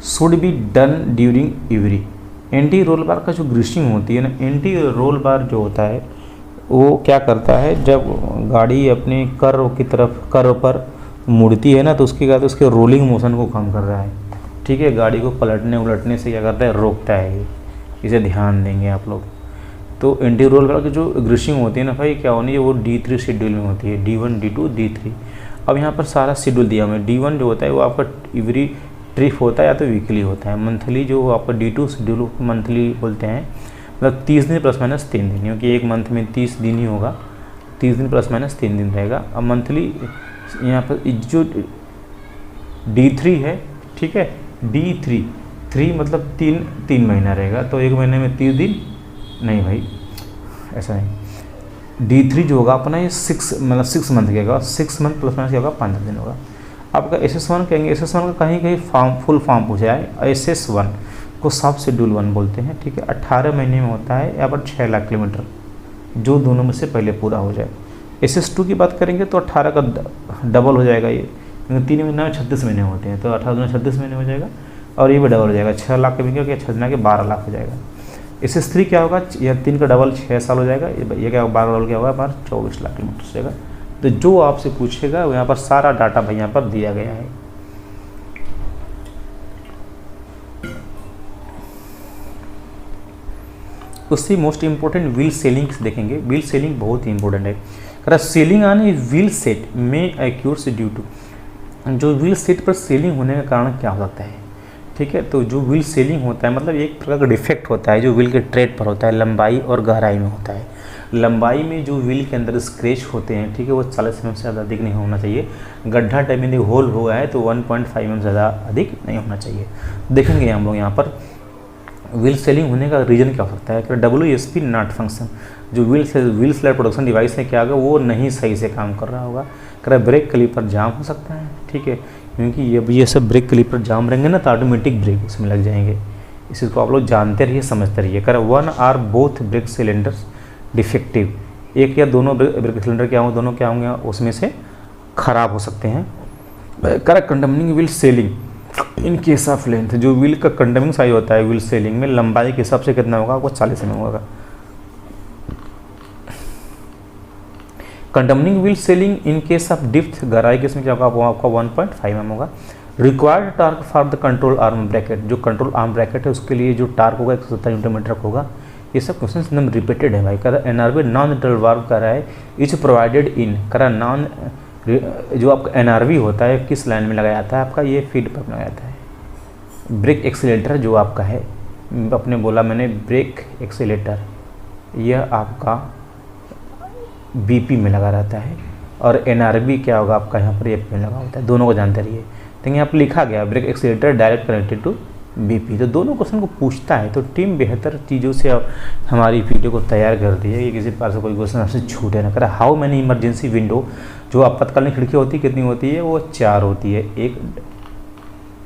should be done during every. Anti roll bar का जो ग्रीसिंग होती है ना, एंटी रोल बार जो होता है वो क्या करता है, जब गाड़ी अपने कर्व की तरफ, कर्व पर मुड़ती है ना, तो उसके बाद उसके रोलिंग मोशन को कम कर रहा है, ठीक है। गाड़ी को पलटने उलटने से क्या करता है, रोकता है। इसे ध्यान देंगे आप लोग। तो एंटी रोल बार की जो ग्रीसिंग होती है ना भाई, क्या होनी है, वो D3 शेड्यूल में होती है, D1 D2 D3। अब यहाँ पर सारा शेड्यूल दिया हुआ है। D1 जो होता है वो आपका एवरी ट्रिप होता है या तो वीकली होता है। मंथली जो आपका D2 शेड्यूल मंथली बोलते हैं, मतलब 30 दिन प्लस माइनस 3 दिन, क्योंकि एक मंथ में 30 दिन ही होगा, 30 दिन प्लस माइनस 3 दिन रहेगा। अब मंथली यहाँ पर जो D3 है, ठीक है, D3 मतलब 3 महीना रहेगा, तो एक महीने में 30 दिन नहीं भाई, ऐसा नहीं। D3 जो होगा अपना ये 6 मंथ का होगा, 6 मंथ प्लस माइनस क्या होगा, 15 दिन होगा। आपका SS1 कहेंगे, SS1 का कहीं कहीं फुल फॉर्म पूछा है, SS1 को सब शेड्यूल 1 बोलते हैं, ठीक है। 18 महीने में होता है, यहाँ पर 6 लाख किलोमीटर, जो दोनों में से पहले पूरा हो जाए। SS2 की बात करेंगे तो 18 का डबल हो जाएगा ये, क्योंकि 3 महीने में 36 महीने होते हैं, तो 18 में 36 महीने हो जाएगा, और ये भी डबल हो जाएगा, 6 लाख के भी क्या 6 के 12 लाख हो जाएगा। SS3 क्या होगा, यह 3 का डबल 6 साल हो जाएगा, ये क्या 12 डबल क्या होगा, हमारा 24 लाख किलोमीटर हो जाएगा। तो जो आपसे पूछेगा वो यहाँ पर सारा डाटा भाई यहाँ पर दिया गया है। उससे मोस्ट इंपॉर्टेंट व्हील सेलिंग देखेंगे। व्हील सेलिंग बहुत ही इंपॉर्टेंट है। अगर सेलिंग आने व्हील सेट में एक्यूर्स ड्यू टू, जो व्हील सेट पर सेलिंग होने का कारण क्या हो सकता है, ठीक है। तो जो व्हील सेलिंग होता है मतलब एक प्रकार का डिफेक्ट होता है जो व्हील के ट्रेड पर होता है, लंबाई और गहराई में होता है। लंबाई में जो व्हील के अंदर स्क्रैच होते हैं, ठीक है, वो 40 mm से ज़्यादा अधिक नहीं होना चाहिए। गड्ढा टाइप में होल हुआ है तो 1.5 mm से ज़्यादा अधिक नहीं होना चाहिए। देखेंगे हम लोग यहाँ पर व्हील सेलिंग होने का रीज़न क्या हो सकता है। WSP नॉट फंक्शन, जो व्हील स्लाइड प्रोडक्शन डिवाइस है क्या होगा, वो नहीं सही से काम कर रहा होगा। ब्रेक क्लिपर जाम हो सकता है, ठीक है, क्योंकि ये सब ब्रेक क्लिपर जाम रहेंगे ना तो ऑटोमेटिक ब्रेक उसमें लग जाएंगे। इस चीज़ को आप लोग जानते रहिए, समझते रहिए। 1 और बोथ ब्रेक सिलेंडर्स डिफेक्टिव, एक या दोनों ब्रेक सिलेंडर क्या होंगे, दोनों क्या होंगे उसमें से खराब हो सकते हैं। Condemning wheel shelling in case of length, जो व्हील का कंडमिंग साइज होता है व्हील सेलिंग में, लंबाई के हिसाब से कितना होगा, वो 40 mm होगा। Condemning wheel shelling in case of depth, गहराई के इसमें क्या होगा, वो आपका 1.5 mm होगा। Required torque for the control arm bracket, जो कंट्रोल आर्म ब्रैकेट है उसके लिए जो टार्क होगा 170 Nm होगा। ये सब क्वेश्चन एकदम रिपीटेड है भाई। करा NRV नॉन न्यूट्रल वाल्व कर रहा है, इज प्रोवाइडेड इन, करा नॉन, जो आपका NRV होता है किस लाइन में लगाया जाता है, आपका ये फीड पर लगाया जाता है। ब्रेक एक्सीलेटर जो आपका है, अपने बोला मैंने ब्रेक एक्सीलेटर, यह आपका BP में लगा रहता है, और NRV क्या होगा आपका यहाँ पर AP में लगा होता है। दोनों को जानते रहिए। तो यहाँ पर लिखा गया brake accelerator direct connected to BP, तो दोनों क्वेश्चन को पूछता है। तो टीम बेहतर चीज़ों से हमारी वीडियो को तैयार कर दी है कि किसी प्रकार से कोई क्वेश्चन आपसे छूटे ना। करा हाउ मैनी इमरजेंसी विंडो, जो आपातकालीन खिड़की होती है कितनी होती है, वो 4 होती है एक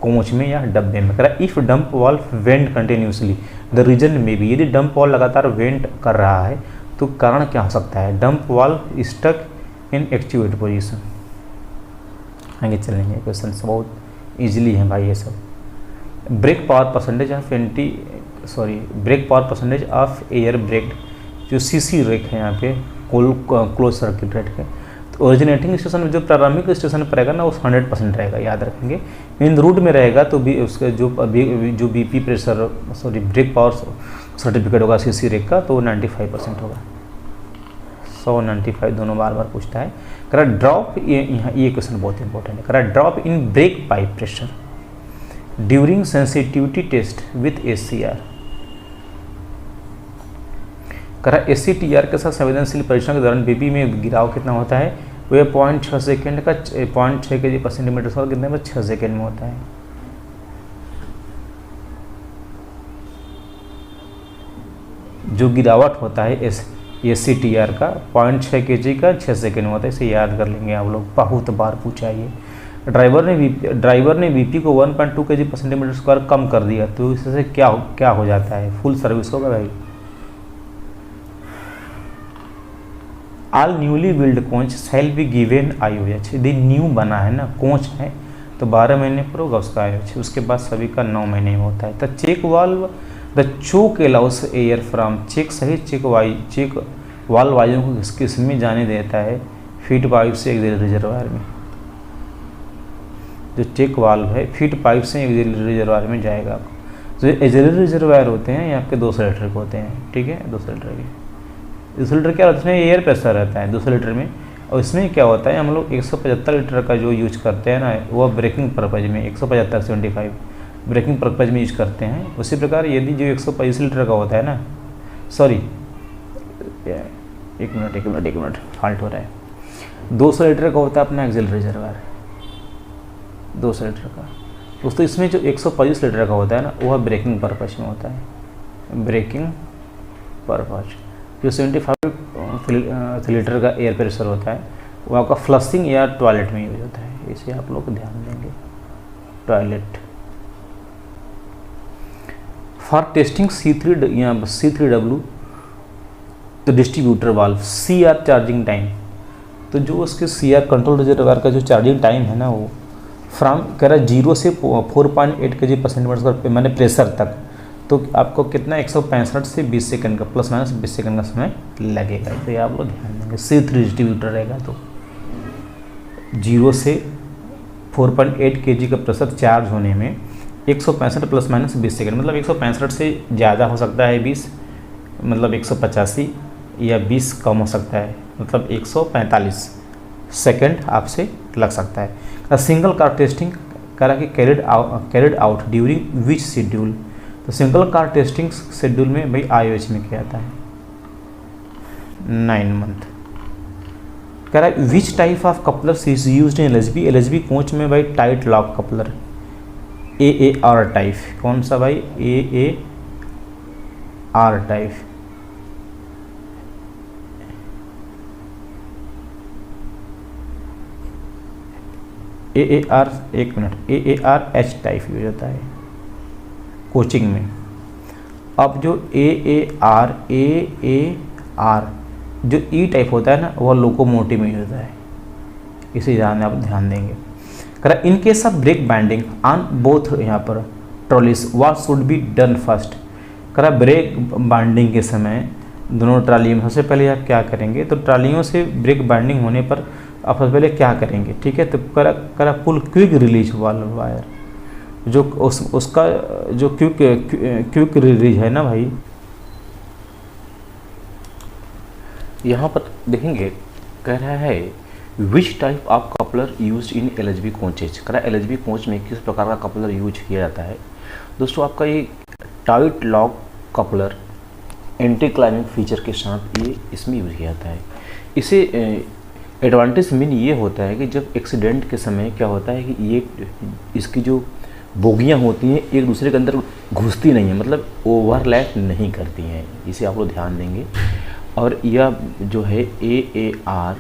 कोच में या डब्बे में। करा if dump valve vent continuously the reason में भी, यदि डंप वाल्व लगातार वेंट कर रहा है तो कारण क्या हो सकता है। Dump valve stuck in activate position. आगे चलेंगे, क्वेश्चन बहुत ईजिली है भाई ये सब। Brake power percentage of brake power percentage of air brake, जो CC रेक है यहाँ पे क्लोज सर्किट रेट के, तो ओरिजिनेटिंग स्टेशन में जो प्रारंभिक स्टेशन पर रहेगा ना वो 100% रहेगा, याद रखेंगे। इन रूट में रहेगा तो भी उसका जो BP pressure brake power certificate होगा CC रेक का, तो 95% होगा। 195 दोनों बार बार पूछता है। करा ड्रॉप, ये क्वेश्चन बहुत इंपॉर्टेंट है। करा drop in brake pipe pressure during sensitivity test with ACR। करा ACTR के साथ संवेदनशील परीक्षण के दौरान BP में गिराव कितना होता है, वह 0.6 सेकेंड का 0.6 kg/cm और कितने में 6 सेकेंड में होता है। जो गिरावट होता है ACTR का 0.6 kg का 6 सेकेंड में होता है, इसे याद कर लेंगे आप लोग, बहुत बार पूछा है ये। ड्राइवर ने BP को 1.2 kg/cm² कम कर दिया, तो इससे क्या हो जाता है, फुल सर्विस होगा भाई। All newly build coach shall be given IOH, यदि न्यू बना है ना कोच है तो 12 महीने पर होगा उसका IOH, उसके बाद सभी का 9 महीने में होता है। तो check valve the choke allows air from, check सही चेक वाल्व वायु को किस में जाने देता है, फीड पाइप से एक रिजर्वायर में। जो चेक वाल्व है फीड पाइप से एक रिजर्वायर में जाएगा। जो एक्सिलरी रिजर्वायर होते हैं ये आपके 200 लीटर के होते हैं, ठीक है, 200 लीटर के। 200 लीटर क्या होता है, इसमें एयर प्रेशर रहता है 200 लीटर में, और इसमें क्या होता है हम लोग 175 लीटर का जो यूज करते हैं ना, वो ब्रेकिंग पर्पज़ में 175-75 ब्रेकिंग पर्पज़ में यूज करते हैं। उसी प्रकार यदि जो 125 लीटर का होता है ना, सॉरी, एक मिनट फॉल्ट हो रहा है। 200 लीटर का होता है अपना एक्सेल रिजर्वायर, 200 लीटर का। दोस्तों इसमें जो 125 लीटर का होता है ना, वह ब्रेकिंग पर्पज में होता है, ब्रेकिंग पर्पज। जो 75 लीटर का एयर प्रेशर होता है वो आपका फ्लशिंग या टॉयलेट में यूज होता है, इसे आप लोग ध्यान देंगे, टॉयलेट। फॉर टेस्टिंग C3W तो distributor valve, CR charging time, तो जो उसके CR कंट्रोल रिजर्वायर का जो चार्जिंग टाइम है ना, वो फ्रॉम कह रहा है 0 से 4.8 kg/m मैंने प्रेशर तक, तो आपको कितना 165 से 20 सेकंड का प्लस माइनस 20 सेकंड का समय लगेगा। तो ये आप लोग ध्यान देंगे। C3 डिस्ट्रीब्यूटर रहेगा तो 0 से 4.8 kg का प्रेशर चार्ज होने में 165 प्लस माइनस 20 सेकंड, मतलब 165 से ज़्यादा हो सकता है 20, मतलब 185, या 20 कम हो सकता है, मतलब 145 सेकंड आपसे लग सकता है। सिंगल कार टेस्टिंग करा कि carried out during which schedule, तो सिंगल कार टेस्टिंग शेड्यूल में भाई IOH में किया जाता है 9 मंथ। कह रहा है which type of coupler is used in LHB coach में भाई tight lock coupler, AAR type. कौन सा भाई? AAR type. AAR, एक minute, AAR H type use होता है कोचिंग में। अब जो AAR जो E टाइप होता है ना, वह लोकोमोटिव में यूज होता है, इसे आप ध्यान देंगे। करा इन case of break binding on both, यहाँ पर trolleys what should be done first. करा ब्रेक बाइंडिंग के समय दोनों ट्रालियों में सबसे पहले आप क्या करेंगे, तो ट्रालियों से ब्रेक बाइंडिंग होने पर आप सबसे पहले क्या करेंगे, ठीक है। तो करा पुल क्विक रिलीज वाल्व वायर, जो उसका जो क्विक रिलीज है ना भाई, यहाँ पर देखेंगे कह रहा है which type of coupler use in LHB coaches. कह रहा है LHB कोच में किस प्रकार का कपलर यूज किया जाता है। दोस्तों आपका ये tight lock coupler anti climbing feature के साथ ये इसमें यूज किया जाता है। इसे एडवांटेज मीन ये होता है कि जब एक्सीडेंट के समय क्या होता है कि ये इसकी जो बोगियाँ होती हैं एक दूसरे के अंदर घुसती नहीं है, मतलब ओवरलैप नहीं करती हैं, इसे आप लोग ध्यान देंगे। और यह जो है AAR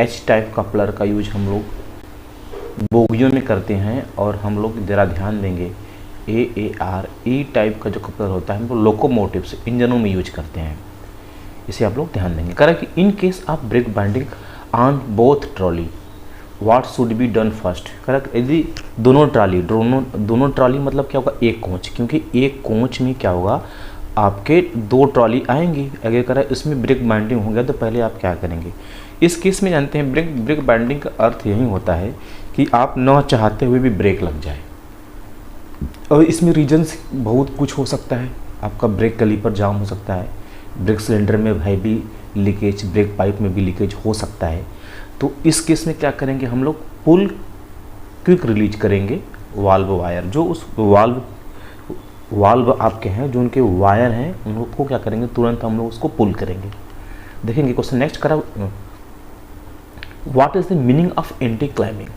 H टाइप कपलर का यूज हम लोग बोगियों में करते हैं, और हम लोग ज़रा ध्यान देंगे AAR E टाइप का जो कपलर होता है हम लोग लोकोमोटिव्स इंजनों में यूज करते हैं, इसे आप लोग ध्यान देंगे। कह कि इन case of break binding on both trolley what should be done first. कह यदि दोनों ट्रॉली मतलब क्या होगा, एक कोच, क्योंकि एक कोच में क्या होगा आपके 2 ट्रॉली आएंगी। अगर कह रहा है इसमें ब्रेक बाइंडिंग हो गया तो पहले आप क्या करेंगे। इस केस में जानते हैं ब्रेक बाइंडिंग का अर्थ यही होता है कि आप न चाहते हुए भी ब्रेक लग जाए, और इसमें रीजन्स बहुत कुछ हो सकता है। आपका ब्रेक कैलिपर जाम हो सकता है, ब्रेक सिलेंडर में भाई भी लीकेज, ब्रेक पाइप में भी लीकेज हो सकता है। तो इस केस में क्या करेंगे हम लोग, पुल क्विक रिलीज करेंगे वाल्व वायर, जो उस वाल्व आपके हैं जो उनके वायर हैं उनको क्या करेंगे तुरंत हम लोग उसको पुल करेंगे। देखेंगे क्वेश्चन नेक्स्ट करा what is the meaning of anti climbing.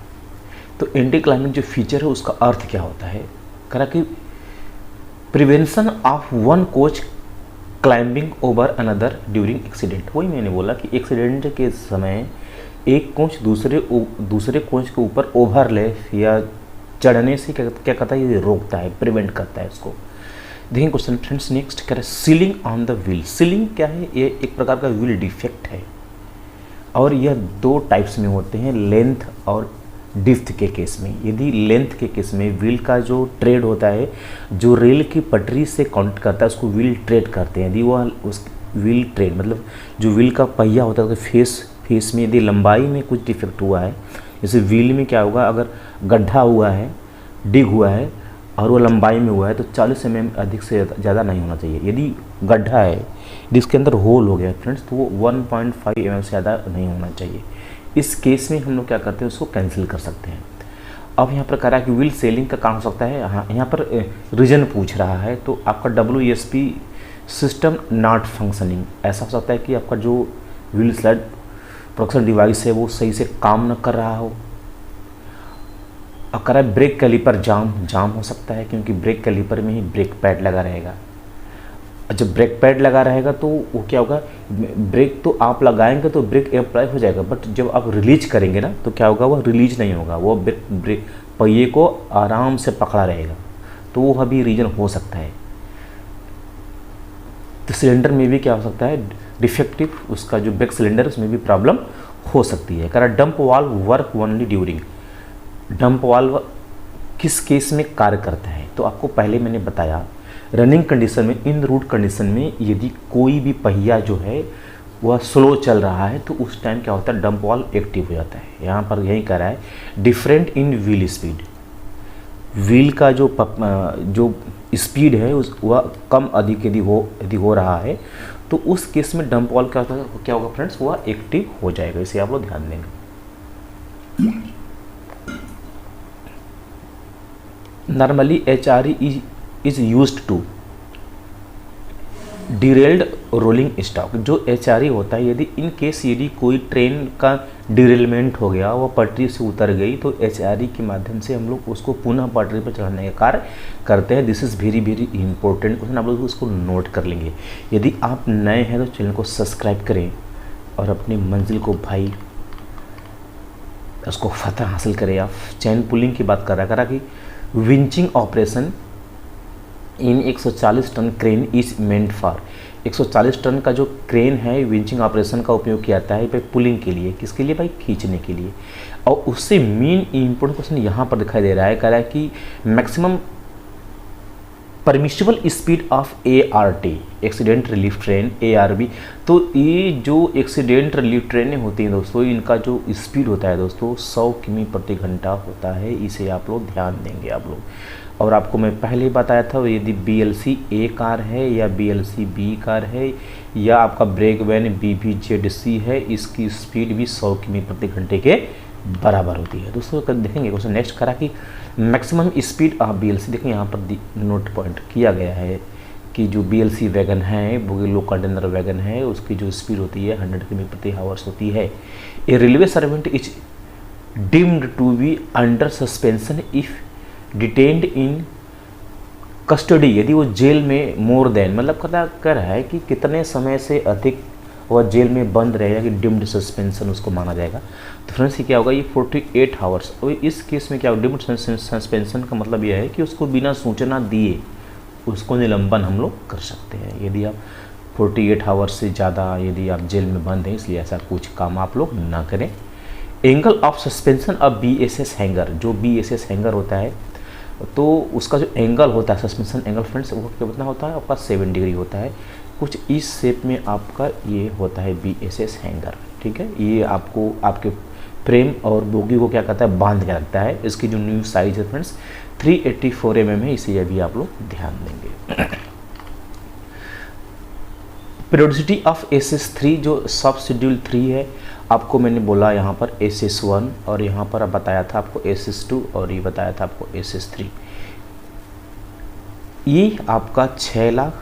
तो एंटी क्लाइमिंग जो फीचर है उसका अर्थ क्या होता है, करा कि prevention of one coach climbing over another during accident. वही मैंने बोला कि एक्सीडेंट के समय एक कोच दूसरे कोच के ऊपर ओवरलैप या चढ़ने से क्या करता है, ये रोकता है, प्रिवेंट करता है इसको। देखिए क्वेश्चन फ्रेंड्स नेक्स्ट कह रहे ceiling on the wheel. Ceiling क्या है, ये एक प्रकार का व्हील डिफेक्ट है, और यह 2 टाइप्स में होते हैं, लेंथ और डिप्थ के केस में। यदि लेंथ के केस में व्हील का जो ट्रेड होता है, जो रेल की पटरी से काउंट करता है उसको व्हील ट्रेड करते हैं। यदि वह उस व्हील ट्रेड मतलब जो व्हील का पहिया होता है उसके फेस में यदि लंबाई में कुछ डिफेक्ट हुआ है, जैसे व्हील में क्या होगा, अगर गड्ढा हुआ है, डिग हुआ है और वो लंबाई में हुआ है तो 40 mm अधिक से ज़्यादा नहीं होना चाहिए। यदि गड्ढा है, यदि इसके अंदर होल हो गया फ्रेंड्स, तो वो 1.5 mm से ज़्यादा नहीं होना चाहिए। इस केस में हम लोग क्या करते हैं, उसको कैंसिल कर सकते हैं। अब यहाँ पर कह रहा है कि व्हील सेलिंग का काम हो सकता है। हाँ, यहाँ पर रीजन पूछ रहा है, तो आपका WSP सिस्टम नॉट फंक्शनिंग, ऐसा हो सकता है कि आपका जो व्हील स्लाइड प्रोडक्शन डिवाइस है वो सही से काम न कर रहा हो। और करा ब्रेक कैलिपर जाम हो सकता है, क्योंकि ब्रेक कैलिपर में ही ब्रेक पैड लगा रहेगा। जब ब्रेक पैड लगा रहेगा तो वो क्या होगा, ब्रेक तो आप लगाएंगे तो ब्रेक अप्लाई हो जाएगा, बट जब आप रिलीज करेंगे ना तो क्या होगा, वो रिलीज नहीं होगा, वो ब्रेक पहिए को आराम से पकड़ा रहेगा। तो वो अभी रीजन हो सकता है। तो सिलेंडर में भी क्या हो सकता है, डिफेक्टिव, उसका जो ब्रेक सिलेंडर उसमें भी प्रॉब्लम हो सकती है। करा dump valve work only during, dump valve किस केस में कार्य करता है, तो आपको पहले मैंने बताया रनिंग कंडीशन में, इन रूट कंडीशन में यदि कोई भी पहिया जो है वह स्लो चल रहा है तो उस टाइम क्या होता है, डंप वाल्व एक्टिव हो जाता है। यहाँ पर यही कह रहा है different in wheel speed, wheel का जो स्पीड है वह कम अधिक यदि हो रहा है तो उस केस में डंप वाल्व क्या होगा फ्रेंड्स, वह एक्टिव हो जाएगा। इसे आप लोग ध्यान देंगे। Normally HRE is used to derailed rolling stock. जो HRE होता है, यदि कोई ट्रेन का डिरेलमेंट हो गया, वो पटरी से उतर गई, तो HRE के माध्यम से हम लोग उसको पुनः पटरी पर चढ़ाने का कार्य करते हैं। This is very very important question, आप लोग उसको नोट कर लेंगे। यदि आप नए हैं तो चैनल को सब्सक्राइब करें और अपनी मंजिल को भाई उसको फतह हासिल करें। आप चैन पुलिंग की बात कर रहा कि winching operation in 140 ton crane is meant for, 140 ton का जो क्रेन है विंचिंग ऑपरेशन का उपयोग किया जाता है भाई पुलिंग के लिए। किसके लिए भाई, खींचने के लिए। और उससे मेन इंपॉर्टेंट क्वेश्चन यहाँ पर दिखाई दे रहा है, कह रहा है कि maximum permissible speed of ART, accident relief train, ARB। तो ये जो एक्सीडेंट रिलीफ ट्रेनें होती हैं दोस्तों, इनका जो स्पीड होता है दोस्तों 100 किमी प्रति घंटा होता है। इसे आप लोग ध्यान देंगे आप लोग। और आपको मैं पहले ही बताया था, यदि BLC A कार है या BLC B कार है या आपका ब्रेक वैन BBZC है, इसकी स्पीड भी 100 किमी प्रति घंटे के बराबर होती है। दोस्तों देखेंगे क्वेश्चन नेक्स्ट करा कि मैक्सिमम स्पीड ऑफ BLC, देखें यहाँ पर नोट पॉइंट किया गया है कि जो BLC वैगन है, बोगी लो कंटेनर वैगन है, उसकी जो स्पीड होती है 100 किमी प्रति आवर्स होती है। A railway servant is deemed to be under suspension if detained in custody, यदि वो जेल में मोर देन, मतलब पता कर रहा है कि कितने समय से अधिक वह जेल में बंद रहेगा कि डिम्ड सस्पेंशन उसको माना जाएगा। तो फ्रेंड्स ये क्या होगा, ये 48 आवर्स। और इस केस में क्या होगा, डिम्ड सस्पेंशन का मतलब यह है कि उसको बिना सूचना दिए उसको निलंबन हम लोग कर सकते हैं। यदि आप 48 आवर्स से ज़्यादा यदि आप जेल में बंद हैं, इसलिए ऐसा कुछ काम आप लोग ना करें। Angle of suspension of BSS hanger, जो BSS हैंगर होता है तो उसका जो एंगल होता है सस्पेंशन एंगल फ्रेंड्स, वो कितना होता है आपका 7 डिग्री होता है। कुछ इस शेप में आपका ये होता है BSS हैंगर, ठीक है। ये आपको आपके फ्रेम और बोगी को क्या कहता है, बांध के रखता है। इसकी जो न्यू साइज है फ्रेंड्स 384 mm है, इसे अभी आप लोग ध्यान देंगे। पीरियोडिसिटी ऑफ SS3, जो सब शेड्यूल 3 है, आपको मैंने बोला यहाँ पर SS1 और यहाँ पर बताया था आपको SS2 और ये बताया था आपको SS3। ये आपका 6 लाख,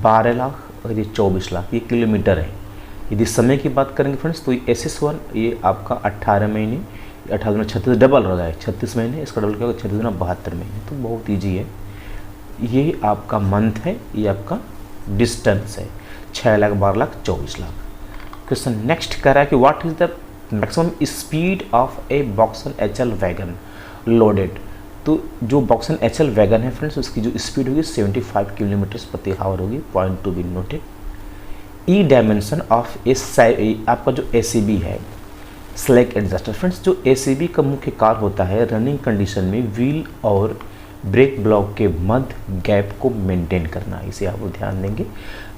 12 लाख और ये 24 लाख ये किलोमीटर है। यदि समय की बात करेंगे फ्रेंड्स तो SS1 ये आपका 18 महीने, 18 में 36 डबल हो जाए 36 महीने, इसका डबल क्या होगा 36 में 72 महीने, तो बहुत ईजी है। ये आपका मंथ है, ये आपका डिस्टेंस है, 6 लाख, 12 लाख, 24 लाख। क्वेश्चन नेक्स्ट कह रहा है कि what is the maximum speed of A BOXN HL wagon loaded. तो जो बॉक्सन HL वैगन है फ्रेंड्स, उसकी जो स्पीड होगी 75 किलोमीटर प्रति आवर होगी। Point to be noted. E dimension of आपका जो ACB है, स्लैक एडजस्टर फ्रेंड्स, जो ACB का मुख्य कार्य होता है रनिंग कंडीशन में व्हील और ब्रेक ब्लॉक के मध्य गैप को मेंटेन करना। इसे आप ध्यान देंगे।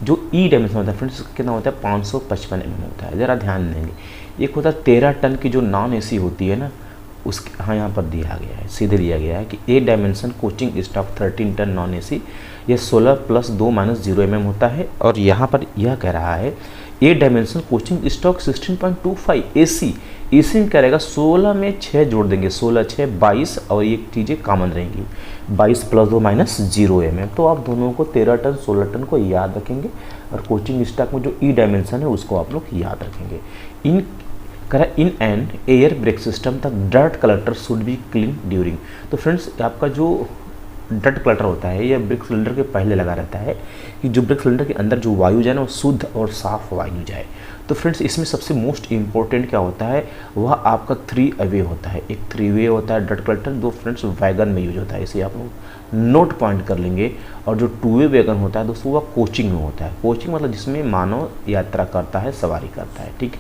जो ई डायमेंशन होता है फ्रेंड्स कितना होता है, 555 mm होता है। ज़रा ध्यान देंगे। एक होता है 13 टन की जो नॉन AC होती है ना, उसके हाँ यहाँ पर दिया गया है, सीधे दिया गया है कि a dimension coaching stock 13 ton non AC ये 16 + 2 - 0 mm होता है। और यहाँ पर यह कह रहा है ए डायमेंशन कोचिंग स्टॉक 16.25 AC इसी में क्या रहेगा, 16 में 6 जोड़ देंगे, 16 6 22, और ये चीज़ें कॉमन रहेंगी, 22 + 2 - 0 mm। तो आप दोनों को 13 टन 16 टन को याद रखेंगे, और कोचिंग स्टॉक में जो ई डायमेंशन है उसको आप लोग याद रखेंगे। In and air brake system the dirt collector should be clean during. तो फ्रेंड्स, आपका जो डर्ट कलेक्टर होता है यह ब्रेक सिलेंडर के पहले लगा रहता है कि जो ब्रेक सिलेंडर के अंदर जो वायु जाए ना वो शुद्ध और साफ वायु जाए। तो फ्रेंड्स, इसमें सबसे मोस्ट इम्पोर्टेंट क्या होता है, वह आपका 3 वे होता है। एक 3 वे होता है डर्ट कलेक्टर, जो फ्रेंड्स वैगन में यूज होता है, इसे आप लोग नोट पॉइंट कर लेंगे। और जो 2 वे वैगन होता है दोस्तों, वह कोचिंग में होता है। कोचिंग मतलब जिसमें मानव यात्रा करता है, सवारी करता है, ठीक है।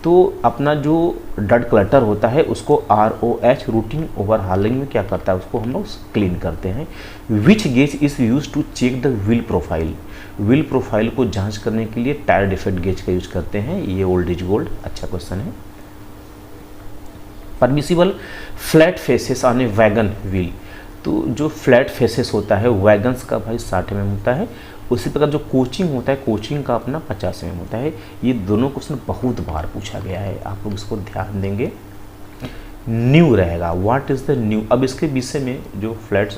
तो अपना जो डर्ट कलेक्टर होता है उसको ROH रूटीन ओवरहालिंग में क्या करता है, उसको हम लोग क्लीन करते हैं। Which gauge is use to check the wheel profile. Wheel profile को जांच करने के लिए टायर डिफेक्ट गेज का यूज करते हैं। ये ओल्ड इज गोल्ड, अच्छा क्वेश्चन है। Permissible flat faces on a wagon wheel. तो जो फ्लैट फेसेस होता है वैगन्स का भाई 60 mm होता है। उसी प्रकार जो कोचिंग होता है, कोचिंग का अपना 50 mm होता है। ये दोनों क्वेश्चन बहुत बार पूछा गया है, आप लोग इसको ध्यान देंगे। न्यू रहेगा, व्हाट इज़ द न्यू। अब इसके विषय में जो फ्लैट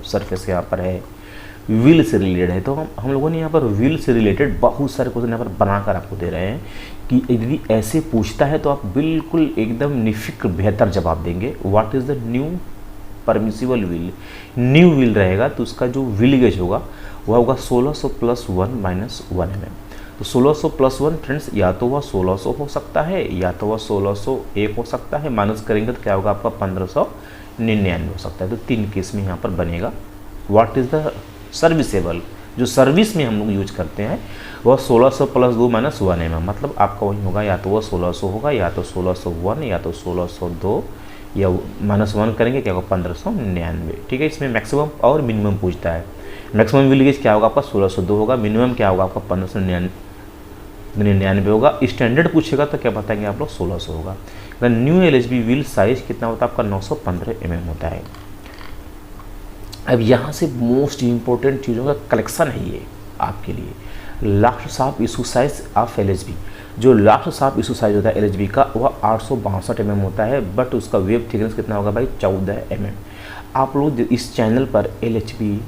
सरफेस यहाँ पर है व्हील से रिलेटेड है, तो हम लोगों ने यहाँ पर व्हील से रिलेटेड बहुत सारे क्वेश्चन यहाँ पर बनाकर आपको दे रहे हैं कि यदि ऐसे पूछता है तो आप बिल्कुल एकदम निफिक्र बेहतर जवाब देंगे। What is the new permissible wheel. New wheel रहेगा तो उसका जो व्हील गेज होगा वह होगा 1600 + 1 - 1 mm। तो 1600 + 1 फ्रेंड्स, या तो वह 1600 हो सकता है या तो वह 1601 हो सकता है। माइनस करेंगे तो क्या होगा आपका 1599 हो सकता है। तो 3 केस में यहाँ पर बनेगा। व्हाट इज़ द सर्विसेबल, जो सर्विस में हम लोग यूज करते हैं वह 1600 + 2 - 1 mm। मतलब आपका वही होगा, या तो वह 1600 होगा, या तो 1601, या तो 1602, या -1 करेंगे क्या होगा 1599। ठीक है, इसमें मैक्सिमम और मिनिमम पूछता है। मैक्सिमम व्हील गेज क्या होगा आपका 1602 होगा, मिनिमम क्या होगा आपका 1599 होगा। स्टैंडर्ड पूछेगा तो क्या बताएंगे आप लोग 1600 होगा। न्यू LHB व्हील साइज कितना होता है आपका 915 mm होता है। अब यहाँ से मोस्ट इम्पोर्टेंट चीज़ों का कलेक्शन है ये आपके लिए। Last shaft issue size of LHB। जो लास्ट शाफ्ट इशू साइज होता है LHB का वह 862 mm होता है, बट उसका वेव थिकनेस कितना होगा भाई 14 mm। आप लोग इस चैनल पर LHB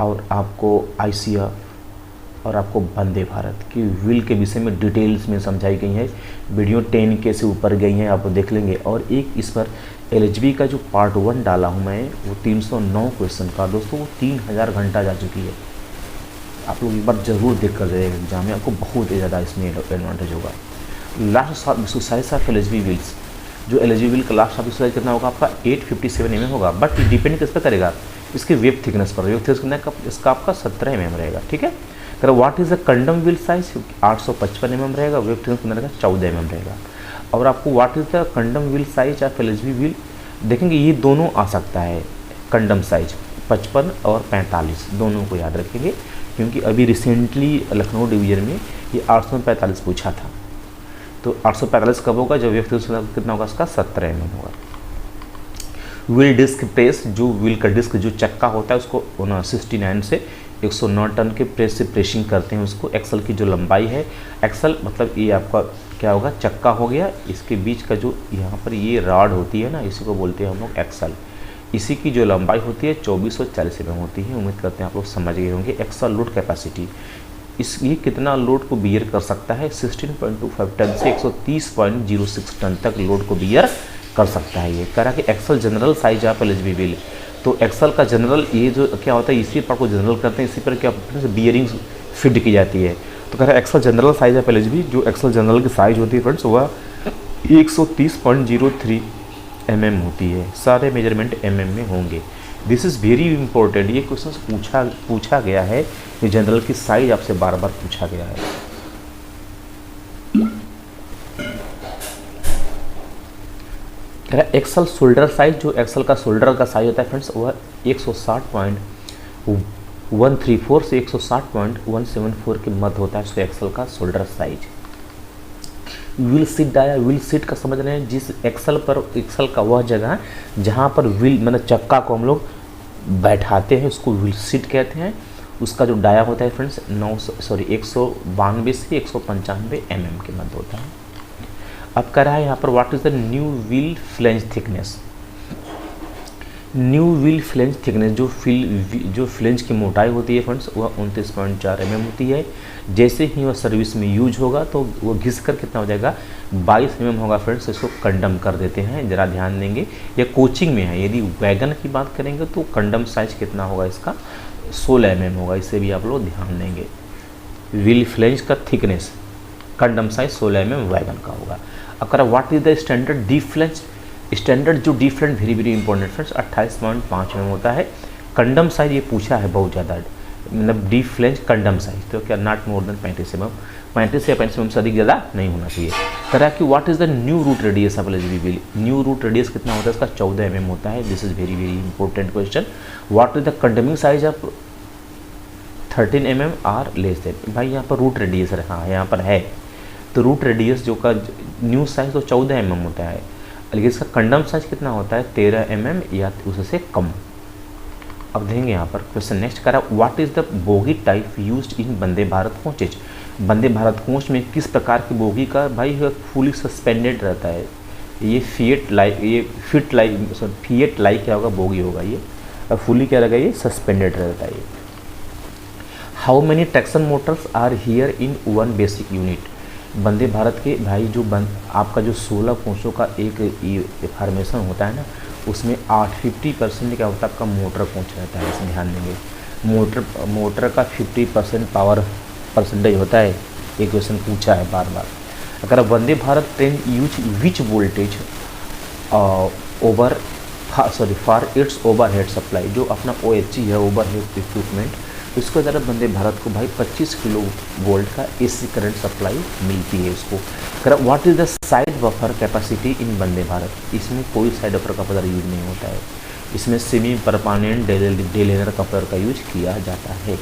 और आपको ICF और आपको वंदे भारत की व्हील के विषय में डिटेल्स में समझाई गई है। वीडियो 10K से ऊपर गई हैं, आप देख लेंगे। और एक इस पर LHB का जो पार्ट 1 डाला हूँ मैं, वो 309 क्वेश्चन का दोस्तों, वो 3000 घंटा जा चुकी है। आप लोग एक बार जरूर देख कर जाइएगा एग्जाम में, आपको बहुत ही ज़्यादा इसमें एडवांटेज होगा। Last shaft size of LHB wheels, जो LHB व्हील का लास्ट शाफ्ट साइज कितना होगा आपका 857 mm होगा, बट डिपेंड किस पर करेगा, इसके वेव थिकनेस पर। वेव थिकनेस कितना इसका आपका 17 mm रहेगा। ठीक है, तो what is the condemn wheel size 855 mm रहेगा, वेव थिकनेस कितना रहेगा 14 mm रहेगा। और आपको what is the condemn wheel size of LHB wheel देखेंगे, ये दोनों आ सकता है। कंडम साइज 55 और 45 दोनों को याद रखेंगे, क्योंकि अभी रिसेंटली लखनऊ डिवीजन में ये 845 पूछा था। तो 845 कब होगा, जब वेव थिकनेस कितना होगा इसका 17 mm होगा। व्हील डिस्क प्रेस, जो व्हील का डिस्क जो चक्का होता है उसको 69 से 109 टन के प्रेस से प्रेसिंग करते हैं उसको। एक्सल की जो लंबाई है, एक्सल मतलब ये आपका क्या होगा चक्का हो गया, इसके बीच का जो यहाँ पर ये रॉड होती है ना, इसी को बोलते हैं हम लोग एक्सल। इसी की जो लंबाई होती है 2440 mm होती है। उम्मीद करते हैं आप लोग समझ गए होंगे। एक्सल लोड कैपेसिटी, ये कितना लोड को बियर कर सकता है 16.25 टन से 130.06 टन तक लोड को बियर कर सकता है। ये कह रहा कि axle journal size of LHB wheel. तो एक्सल का जनरल ये जो क्या होता है, इसी पर को जनरल करते हैं, इसी पर क्या बियरिंग्स फिट की जाती है। तो कह रहा है axle journal size of LHB, जो एक्सल जनरल की साइज होती है फ्रेंड्स वह 130.03 mm होती है। सारे मेजरमेंट mm में होंगे। This is very important. ये क्वेश्चन पूछा गया है, ये जनरल की साइज आपसे बार बार पूछा गया है। एक्सल शोल्डर साइज, जो एक्सल का शोल्डर का साइज होता है फ्रेंड्स वह 160.134 से 160.174 के मध्य होता है। उसका एक्सल का shoulder size. Wheel seat dia, wheel seat का समझ रहे हैं, जिस एक्सल पर, एक्सल का वह जगह जहाँ पर व्हील मतलब चक्का को हम लोग बैठाते हैं उसको व्हील सीट कहते हैं। उसका जो डाया होता है फ्रेंड्स 192 से 195 mm के मध्य होता है। अब कह रहा है यहाँ पर what is the new wheel flange thickness. New wheel flange thickness, जो फ्लेंज की मोटाई होती है फ्रेंड्स वह 29.4 mm होती है। जैसे ही वह सर्विस में यूज होगा तो वो घिस कर कितना हो जाएगा, 22 mm होगा फ्रेंड्स। इसको कंडम कर देते हैं, ज़रा ध्यान देंगे। ये कोचिंग में है। यदि वैगन की बात करेंगे तो कंडम साइज कितना होगा इसका, 16 mm होगा। इसे भी आप लोग ध्यान देंगे। व्हील फ्लेंज का thickness condemn size 16 mm wagon का होगा। अब करा what is the standard D flange. Standard जो D flange very very important friends 28.5 mm होता है। कंडम साइज ये पूछा है बहुत ज़्यादा, मतलब डी फ्लेंज कंडम साइज तो क्या नॉट मोर देन 35 mm, 35 से 35 mm से अधिक ज़्यादा नहीं होना चाहिए। करा कि what is the new root radius of LGB wheel. New root radius कितना होता है इसका, 14 mm होता है। This is very very important question. What is the condemning size of 13 mm or less than. भाई यहाँ पर रूट रेडियस हाँ यहाँ पर है, तो रूट रेडियस जो का न्यू साइज तो 14 mm होता है, लेकिन इसका कंडम साइज कितना होता है 13 mm या उससे कम। अब देखेंगे यहाँ पर क्वेश्चन नेक्स्ट करा what is the bogie type used in Vande Bharat coaches. Vande Bharat coach में किस प्रकार की बोगी का भाई फुली सस्पेंडेड रहता है। ये फिएट लाइक क्या होगा, बोगी होगा ये। और फुली क्या रहेगा, ये सस्पेंडेड रहता है ये। How many traction motors are here in one basic unit. Vande Bharat के भाई जो आपका जो 16 कोचों का एक फॉर्मेशन होता है ना, उसमें 50% क्या होता है आपका मोटर कोच रहता है। इसमें ध्यान देंगे। मोटर का 50% पावर परसेंटेज होता है। ये क्वेश्चन पूछा है बार बार। अगर Vande Bharat train use which voltage for its overhead supply. जो अपना OHE है ओवरहेड इक्विपमेंट, इसको ज़रा वंदे भारत को भाई 25 किलो वोल्ट का AC करंट सप्लाई मिलती है इसको। कर what is the side buffer capacity in Vande Bharat. इसमें कोई साइड बफर का कपलर यूज नहीं होता है। इसमें सेमी परमानेंट डेलेनर कपलर का यूज किया जाता है।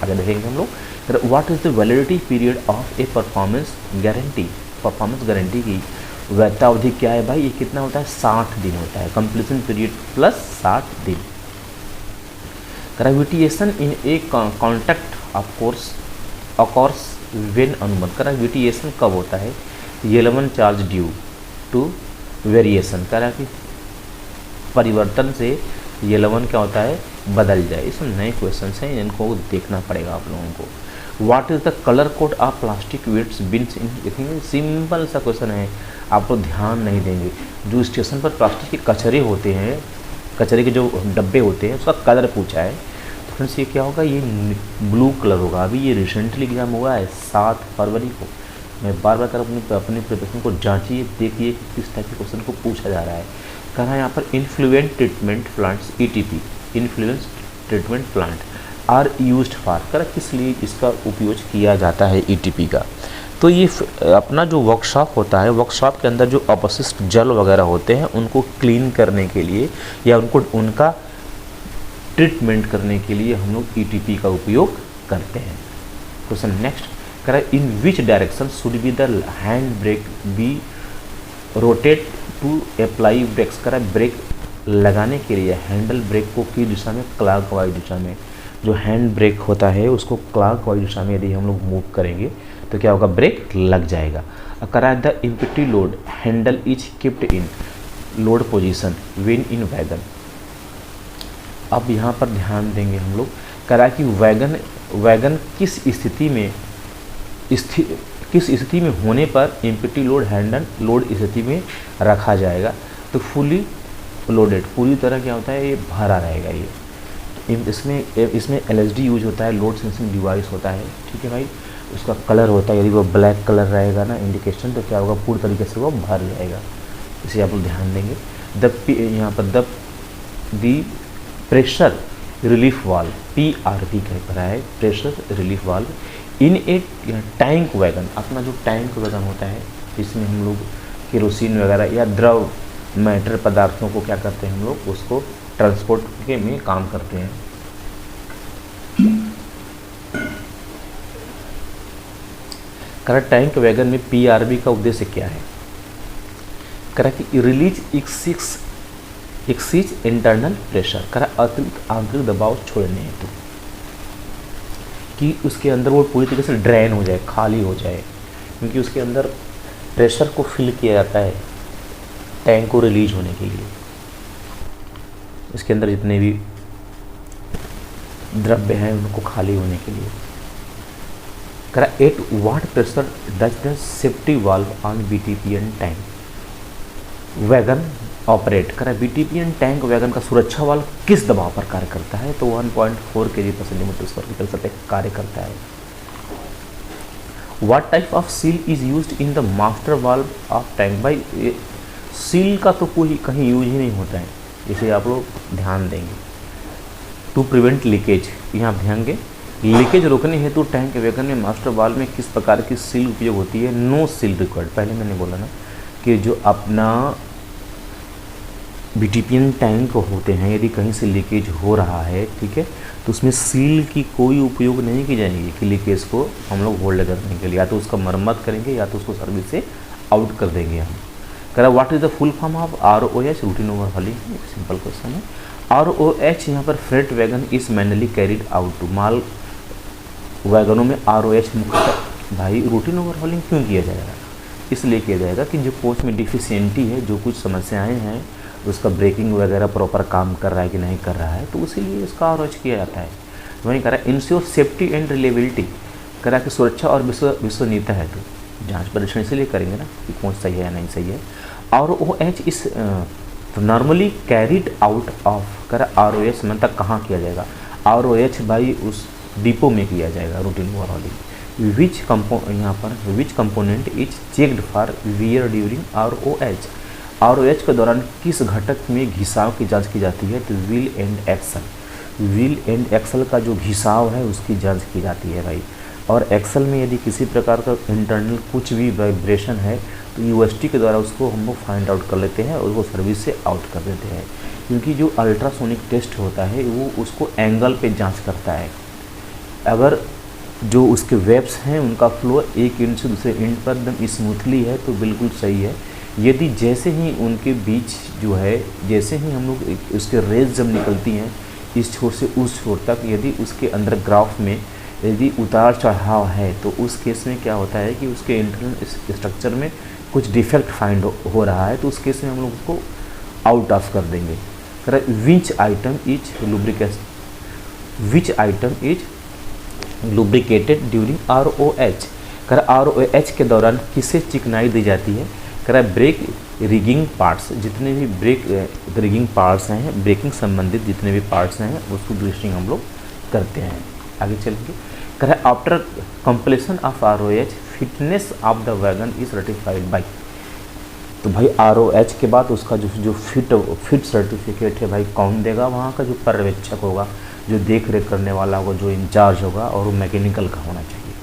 आगे देखेंगे हम लोग। What is the validity period of a performance guarantee. Performance guarantee की वैधता अवधि क्या है भाई, ये कितना होता है 60 दिन होता है। कंप्लीशन पीरियड प्लस 60 दिन। Gravitation in a contact of course across when अनुबंध। ग्रेविटेशन कब होता है, येलेवन चार्ज ड्यू टू वेरिएशन। करा कि परिवर्तन से येलेवन क्या होता है, बदल जाए। इसमें नए क्वेश्चन हैं, इनको देखना पड़ेगा आप लोगों को। What is the colour code of plastic वेट्स बिन्स इन। देखेंगे सिंपल सा क्वेश्चन है, आप लोग ध्यान नहीं देंगे। जो स्टेशन पर प्लास्टिक के कचरे होते हैं, कचरे के जो डब्बे होते हैं, उसका कलर पूछा है तो फ्रेंड्स ये क्या होगा, ये ब्लू कलर होगा। अभी ये रिसेंटली एग्जाम हुआ है 7 फरवरी को। मैं बार बार कर अपनी प्रिपरेशन को जांचिए, देखिए कि किस टाइप के क्वेश्चन को पूछा जा रहा है। कह रहा है यहाँ पर influent treatment plants ETP influence treatment plant are used for. कर किस लिए इसका उपयोग किया जाता है ETP का। तो ये अपना जो वर्कशॉप होता है, वर्कशॉप के अंदर जो अपशिष्ट जल वगैरह होते हैं उनको क्लीन करने के लिए या उनका ट्रीटमेंट करने के लिए हम लोग ETP का उपयोग करते हैं। क्वेश्चन नेक्स्ट कह in which direction should be the hand brake be rotate to apply brakes. करा ब्रेक लगाने के लिए हैंडल ब्रेक को किस दिशा में, क्लॉकवाइज दिशा में। जो हैंड ब्रेक होता है उसको क्लॉकवाइज दिशा में यदि हम लोग मूव करेंगे तो क्या होगा, ब्रेक लग जाएगा। करा the empty load handle is keeped in load position when in wagon. अब यहाँ पर ध्यान देंगे हम लोग। करा कि वैगन किस स्थिति में होने पर इम्पिटी लोड हैंडल लोड स्थिति में रखा जाएगा। तो फुली लोडेड, पूरी तरह क्या होता है, ये भरा रहेगा। ये इसमें LSD यूज होता है, लोड सेंसिंग डिवाइस होता है। ठीक है भाई। उसका कलर होता है, यदि वो ब्लैक कलर रहेगा ना इंडिकेशन, तो क्या होगा, पूरी तरीके से वो भर जाएगा। इसे आप लोग ध्यान देंगे। यहाँ पर the pressure relief valve PRV कह रहा है, प्रेशर रिलीफ वाल्व इन ए टैंक वैगन। अपना जो टैंक वैगन होता है जिसमें हम लोग केरोसिन वगैरह या द्रव मैटर पदार्थों को क्या करते हैं, हम लोग उसको ट्रांसपोर्ट के में काम करते हैं। करेक्ट। टैंक वैगन में PRV का उद्देश्य क्या है। करेक्ट कि release excess internal pressure. Correct अतिरिक्त आंतरिक दबाव छोड़ने हेतु, कि उसके अंदर वो पूरी तरीके से ड्रेन हो जाए, खाली हो जाए, क्योंकि उसके अंदर प्रेशर को फिल किया जाता है टैंक को रिलीज होने के लिए, इसके अंदर जितने भी द्रव्य हैं उनको खाली होने के लिए। करा at what pressure does the safety valve on BTPN tank wagon operate. करा बीटीपीएन टैंक वैगन का सुरक्षा वाल्व किस दबाव पर कार्य करता है, तो 1.4 kg/cm² पर कार्य करता है। What type of seal is used in the master valve of tank. भाई सील का तो कोई कहीं यूज ही नहीं होता है, इसे आप लोग ध्यान देंगे। टू प्रिवेंट लीकेज, यहाँ ध्यान देंगे, लीकेज रोकने हेतु टैंक वैगन में मास्टर वाल्व में किस प्रकार की सील उपयोग होती है। No seal required. पहले मैंने बोला ना कि जो अपना बीटीपीएन टैंक होते हैं, यदि कहीं से लीकेज हो रहा है, ठीक है, तो उसमें सील की कोई उपयोग नहीं की जाएगी कि लीकेज को हम लोग होल्ड करने के लिए, या तो उसका मरम्मत करेंगे या तो उसको सर्विस से आउट कर देंगे हम। कह what is the full form of ROH, routine overhauling. Simple question है। ROH यहाँ पर freight wagon is manually carried out to. माल वैगनों में ROH मुख्यतः भाई रूटीन ओवरहॉलिंग क्यों किया जाएगा, इसलिए किया जाएगा कि जो कोच में डिफिशियंटी है, जो कुछ समस्याएं हैं, उसका ब्रेकिंग वगैरह प्रॉपर काम कर रहा है कि नहीं कर रहा है, तो उसीलिए इसका ROH किया जाता है। वहीं कह रहा है इंश्योर सेफ्टी एंड रिलेबिलिटी, कह रहा है कि सुरक्षा और विश्वसनीयता है, तो जांच परीक्षण इसलिए करेंगे ना कि कौन सही है या नहीं सही है। ROH इस नॉर्मली कैरिड आउट ऑफ, कह रहा ROH में तक कहाँ किया जाएगा। ROH भाई उस डिपो में किया जाएगा रूटीन ओवरहॉलिंग। विच यहाँ पर विच component is checked for wear during ROH। ROH के दौरान किस घटक में घिसाव की जांच की जाती है, तो wheel and axle. Wheel and axle का जो घिसाव है उसकी जांच की जाती है भाई। और एक्सल में यदि किसी प्रकार का इंटरनल कुछ भी वाइब्रेशन है तो UST के द्वारा उसको हम लोग फाइंड आउट कर लेते हैं और वो सर्विस से आउट कर देते हैं, क्योंकि जो अल्ट्रासोनिक टेस्ट होता है वो उसको एंगल पे जांच करता है। अगर जो उसके वेव्स हैं उनका फ्लो एक एंड से दूसरे एंड पर एकदम स्मूथली है तो बिल्कुल सही है। यदि जैसे ही उनके बीच जो है, जैसे ही हम लोग उसके रेज जब निकलती हैं इस छोर से उस छोर तक, यदि उसके अंदर ग्राफ में यदि उतार चढ़ाव है तो उस केस में क्या होता है कि उसके इंटरनल स्ट्रक्चर में कुछ डिफेक्ट फाइंड हो रहा है, तो उस केस में हम लोग उसको आउट ऑफ कर देंगे। विच item is lubricated during ROH। ROH के दौरान किसे चिकनाई दी जाती है। ब्रेक रिगिंग पार्ट्स, जितने भी ब्रेक रिगिंग पार्ट्स हैं, ब्रेकिंग संबंधित जितने भी पार्ट्स हैं उसको ब्लिस्टिंग हम लोग करते हैं। आगे चलेंगे। After completion of ROH fitness of the wagon is certified by. तो भाई ROH के बाद उसका जो फिट सर्टिफिकेट है भाई कौन देगा, वहाँ का जो पर्यवेक्षक होगा, जो देख रेख करने वाला होगा, जो इंचार्ज होगा, और वो मैकेनिकल का होना चाहिए।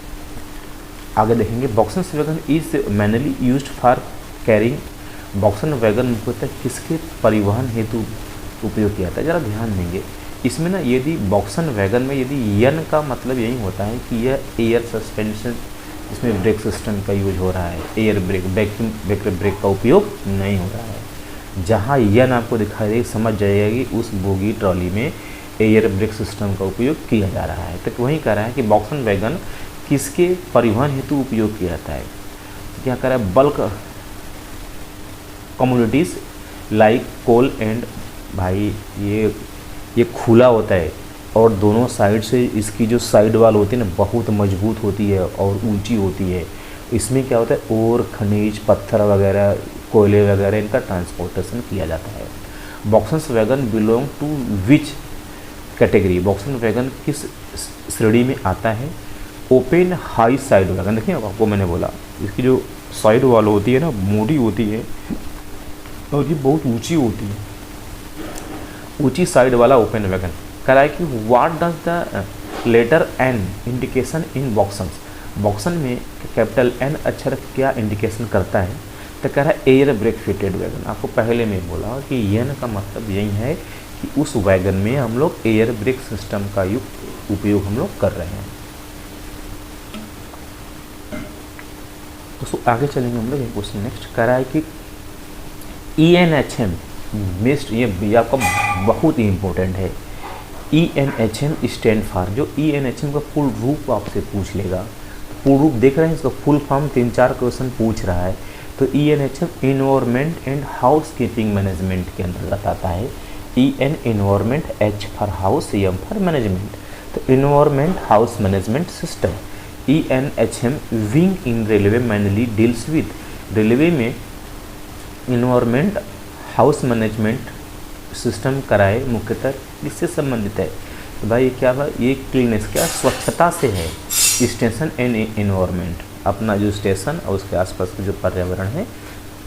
आगे देखेंगे। BOXN wagon is manually used for carrying. BOXN wagon मुख्यतः किसके परिवहन हेतु उपयोग किया जाता है, ज़रा ध्यान देंगे इसमें ना। यदि बॉक्सन वैगन में यदि यन का मतलब यही होता है कि यह एयर सस्पेंशन, इसमें ब्रेक सिस्टम का यूज हो रहा है, एयर ब्रेक का उपयोग नहीं हो रहा है। जहाँ यन आपको दिखाई देगी समझ जाइएगा कि उस बोगी ट्रॉली में एयर ब्रेक सिस्टम का उपयोग किया जा रहा है। तो वहीं कह रहा है कि बॉक्सन वैगन किसके परिवहन हेतु उपयोग किया जाता है। क्या कह रहा है, bulk communities like coal and, भाई ये खुला होता है और दोनों साइड से इसकी जो साइड वाल होती है ना बहुत मजबूत होती है और ऊंची होती है। इसमें क्या होता है, और खनिज पत्थर वगैरह, कोयले वगैरह, इनका ट्रांसपोर्टेशन किया जाता है। BOXN wagon belong to which category. BOXN wagon किस श्रेणी में आता है। ओपन हाई साइड वैगन, देखिए आपको मैंने बोला इसकी जो साइड वाल होती है ना मोटी होती है और ये बहुत ऊंची होती है, ऊंची साइड वाला ओपन वैगन। कह रहा है कि what does the letter N indication in BOXNs. BOXN में कैपिटल N अक्षर क्या इंडिकेशन करता है, तो कह रहा है एयर ब्रेक फिटेड वैगन। आपको पहले में बोला कि N का मतलब यही है कि उस वैगन में हम लोग एयर ब्रेक सिस्टम का उपयोग हम लोग कर रहे हैं। तो आगे चलेंगे हम लोग क्वेश्चन नेक्स्ट। कह रहा है कि ENHM मिस्ट, ये आपका बहुत ही इंपॉर्टेंट है। ENHM स्टैंड फॉर, जो ENHM का फुल रूप आपसे पूछ लेगा। फुल रूप देख रहे हैं, इसका फुल फॉर्म 3-4 क्वेश्चन पूछ रहा है। तो ENHM environment and house keeping management के अंतर्गत आता है। EN environment, H for house, M for management. तो environment house management system. ENHM wing in railway mainly deals with, railway में इन्वायरमेंट हाउस मैनेजमेंट सिस्टम कराए मुख्यतः किससे संबंधित है? तो भाई क्या हुआ, ये क्लीनेस क्या स्वच्छता से है। स्टेशन एंड इन्वायरमेंट, अपना जो स्टेशन और उसके आसपास का जो पर्यावरण है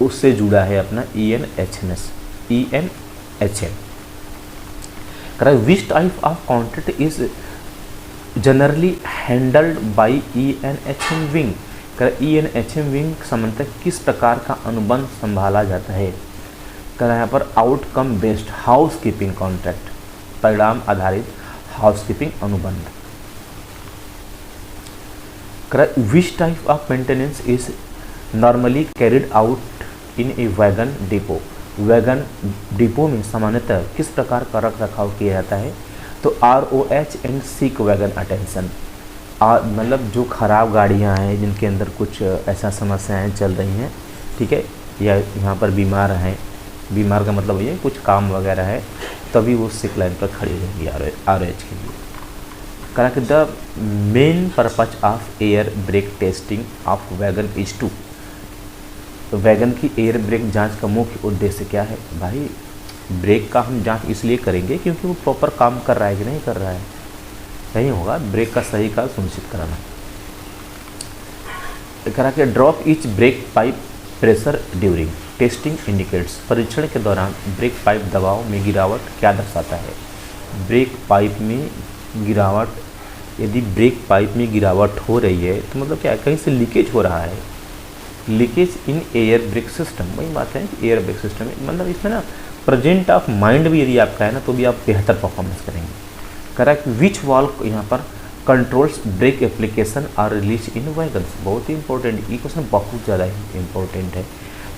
उससे जुड़ा है अपना ENHM। Which type of contract is generally handled by ENHM wing. ENHM wing सामान्यतः किस प्रकार का अनुबंध संभाला जाता है? यहाँ पर outcome based house keeping contract, परिणाम आधारित हाउस कीपिंग अनुबंध। Which type of maintenance is normally carried out in A wagon depot. Wagon depot में सामान्यतः किस प्रकार का रख रखाव किया जाता है? तो ROH and seek wagon attention, मतलब जो खराब गाड़ियां हैं जिनके अंदर कुछ ऐसा समस्याएं चल रही हैं, ठीक है, या यहाँ पर बीमार हैं, बीमार का मतलब ये कुछ काम वगैरह है, तभी वो सिक लाइन पर खड़ी रहेंगी RH के लिए। करा कि the main purpose of air brake testing of wagon is to, wagon की एयर ब्रेक जांच का मुख्य उद्देश्य क्या है? भाई ब्रेक का हम जांच इसलिए करेंगे क्योंकि वो प्रॉपर काम कर रहा है कि नहीं कर रहा है, नहीं होगा, ब्रेक का सही काल सुनिश्चित कराना। करा कि drop etch break pipe pressure during testing indicates, परीक्षण के दौरान ब्रेक पाइप दबाव में गिरावट क्या दर्शाता है? ब्रेक पाइप में गिरावट, यदि ब्रेक पाइप में गिरावट हो रही है तो मतलब क्या है, कहीं से लीकेज हो रहा है। Leakage in air brake system, वही बात है कि एयर ब्रेक सिस्टम में मतलब इसमें ना प्रेजेंट ऑफ माइंड भी यदि आपका है ना तो भी आप बेहतर परफॉर्मेंस करेंगे। करेक्ट। विच वाल्व यहाँ पर कंट्रोल्स ब्रेक एप्लीकेशन और रिलीज इन वैगन्स, बहुत ही इंपॉर्टेंट, ये क्वेश्चन बहुत ज़्यादा इंपॉर्टेंट है।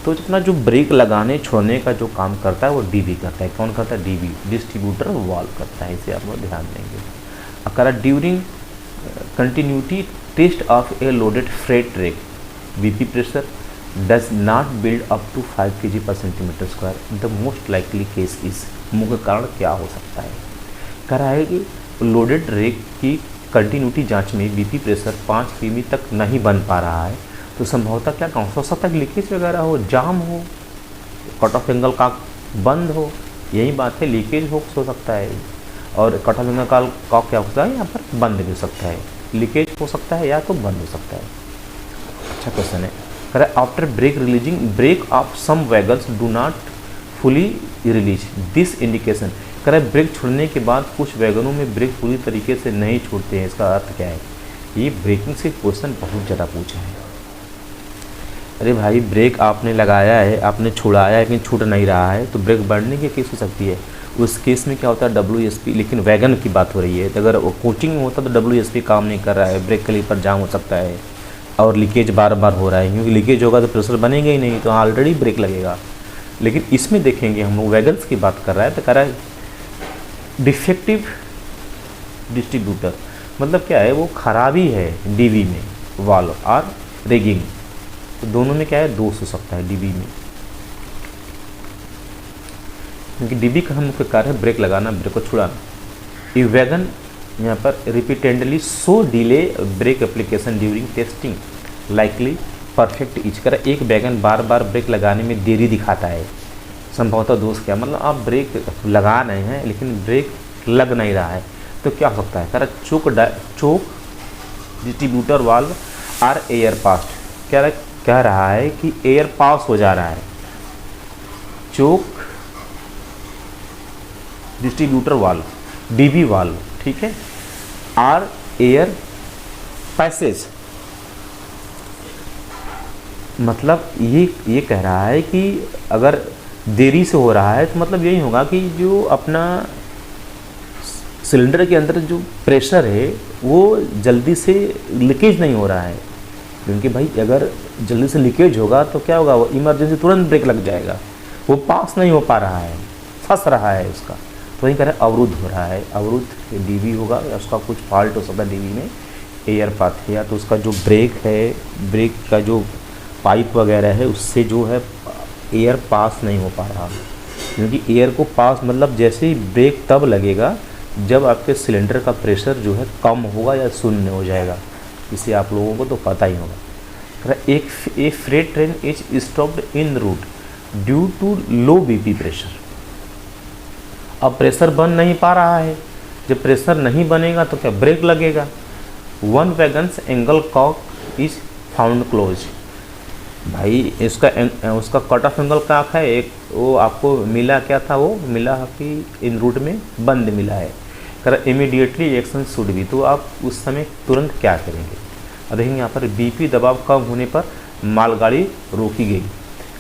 तो जितना जो ब्रेक लगाने छोड़ने का जो काम करता है वो DB करता है। कौन करता है? DB, डिस्ट्रीब्यूटर वाल्व करता है, इसे आप लोग ध्यान देंगे। अगर during continuity test of a loaded freight truck, BP pressure does not build up to 5 kg/cm², the most likely case is, मुख्य कारण क्या हो सकता है? कह रहा है कि लोडेड ट्रक की कंटिन्यूटी जांच में BP प्रेशर 5 kg तक नहीं बन पा रहा है, तो संभवतः क्या हो सकता है? लीकेज वगैरह हो, जाम हो, कट ऑफ एंगल का बंद हो, यही बात है, लीकेज हो सकता है। और कट ऑफ एंगल का क्या होता है, यहाँ पर बंद भी हो सकता है, लीकेज हो सकता है या तो बंद हो सकता है। अच्छा क्वेश्चन है। कह रहा है after brake releasing brake of some wagons do not fully release this indication. कह रहा है ब्रेक छोड़ने के बाद कुछ वैगनों में ब्रेक पूरी तरीके से नहीं छूटते हैं, इसका अर्थ क्या है? ये ब्रेकिंग से क्वेश्चन बहुत ज़्यादा पूछा है। अरे भाई ब्रेक आपने लगाया है, आपने छुड़ाया है लेकिन छूट नहीं रहा है, तो ब्रेक बढ़ने की केस हो सकती है। उस केस में क्या होता है? WSP, लेकिन वैगन की बात हो रही है, तो अगर वो कोचिंग में होता तो WSP काम नहीं कर रहा है, ब्रेक कैलिपर जाम हो सकता है और लीकेज बार बार हो रहा है, क्योंकि लीकेज होगा तो प्रेशर बनेगा ही नहीं, तो ऑलरेडी ब्रेक लगेगा। लेकिन इसमें देखेंगे हम लोग वैगन्स की बात कर रहा है, तो कह रहा है डिफेक्टिव डिस्ट्रीब्यूटर, मतलब क्या है? वो खराबी है DB में, वाल्व और रिगिंग, तो दोनों में क्या है? दोष हो सकता है DB में, क्योंकि DB का मुख्य कार्य है ब्रेक लगाना, ब्रेक को छुड़ाना। ये वैगन यहाँ पर repeatedly so delay brake application during testing likely perfect each. कर एक वैगन बार बार ब्रेक लगाने में देरी दिखाता है, संभवतः दोष क्या? मतलब आप ब्रेक लगा रहे हैं लेकिन ब्रेक लग नहीं रहा है, तो क्या हो सकता है? कह रहा choke distributor valve are air past, कह रहा है कि एयर पास हो जा रहा है। चोक डिस्ट्रीब्यूटर वाल्व, DB वाल्व, ठीक है, आर एयर पैसेज, मतलब ये कह रहा है कि अगर देरी से हो रहा है तो मतलब यही होगा कि जो अपना सिलेंडर के अंदर जो प्रेशर है वो जल्दी से लीकेज नहीं हो रहा है, क्योंकि भाई अगर जल्दी से लीकेज होगा तो क्या होगा? वो इमरजेंसी तुरंत ब्रेक लग जाएगा, वो पास नहीं हो पा रहा है, फंस रहा है उसका, तो वहीं कह रहे हैं अवरुद्ध हो रहा है। अवरुद्ध DB होगा या उसका कुछ फॉल्ट हो सकता है DB में, एयर पाथ है, या तो उसका जो ब्रेक है, ब्रेक का जो पाइप वगैरह है उससे जो है एयर पास नहीं हो पा रहा, क्योंकि एयर को पास मतलब जैसे ही ब्रेक तब लगेगा जब आपके सिलेंडर का प्रेशर जो है कम होगा या शून्य हो जाएगा। इसे आप लोगों को तो पता ही होगा। एक freight train is stopped in route due to low BP pressure. अब प्रेशर बन नहीं पा रहा है, जब प्रेशर नहीं बनेगा तो क्या ब्रेक लगेगा। One wagons angle Kock is found close. भाई इसका उसका कट ऑफ एंगल कॉक है एक, वो आपको मिला क्या था, वो मिला कि इन रूट में बंद मिला है। कर इमीडिएटली एक्शन शुड बी, तो आप उस समय तुरंत क्या करेंगे। अब देखेंगे यहाँ पर बीपी दबाव कम होने पर मालगाड़ी रोकी गई,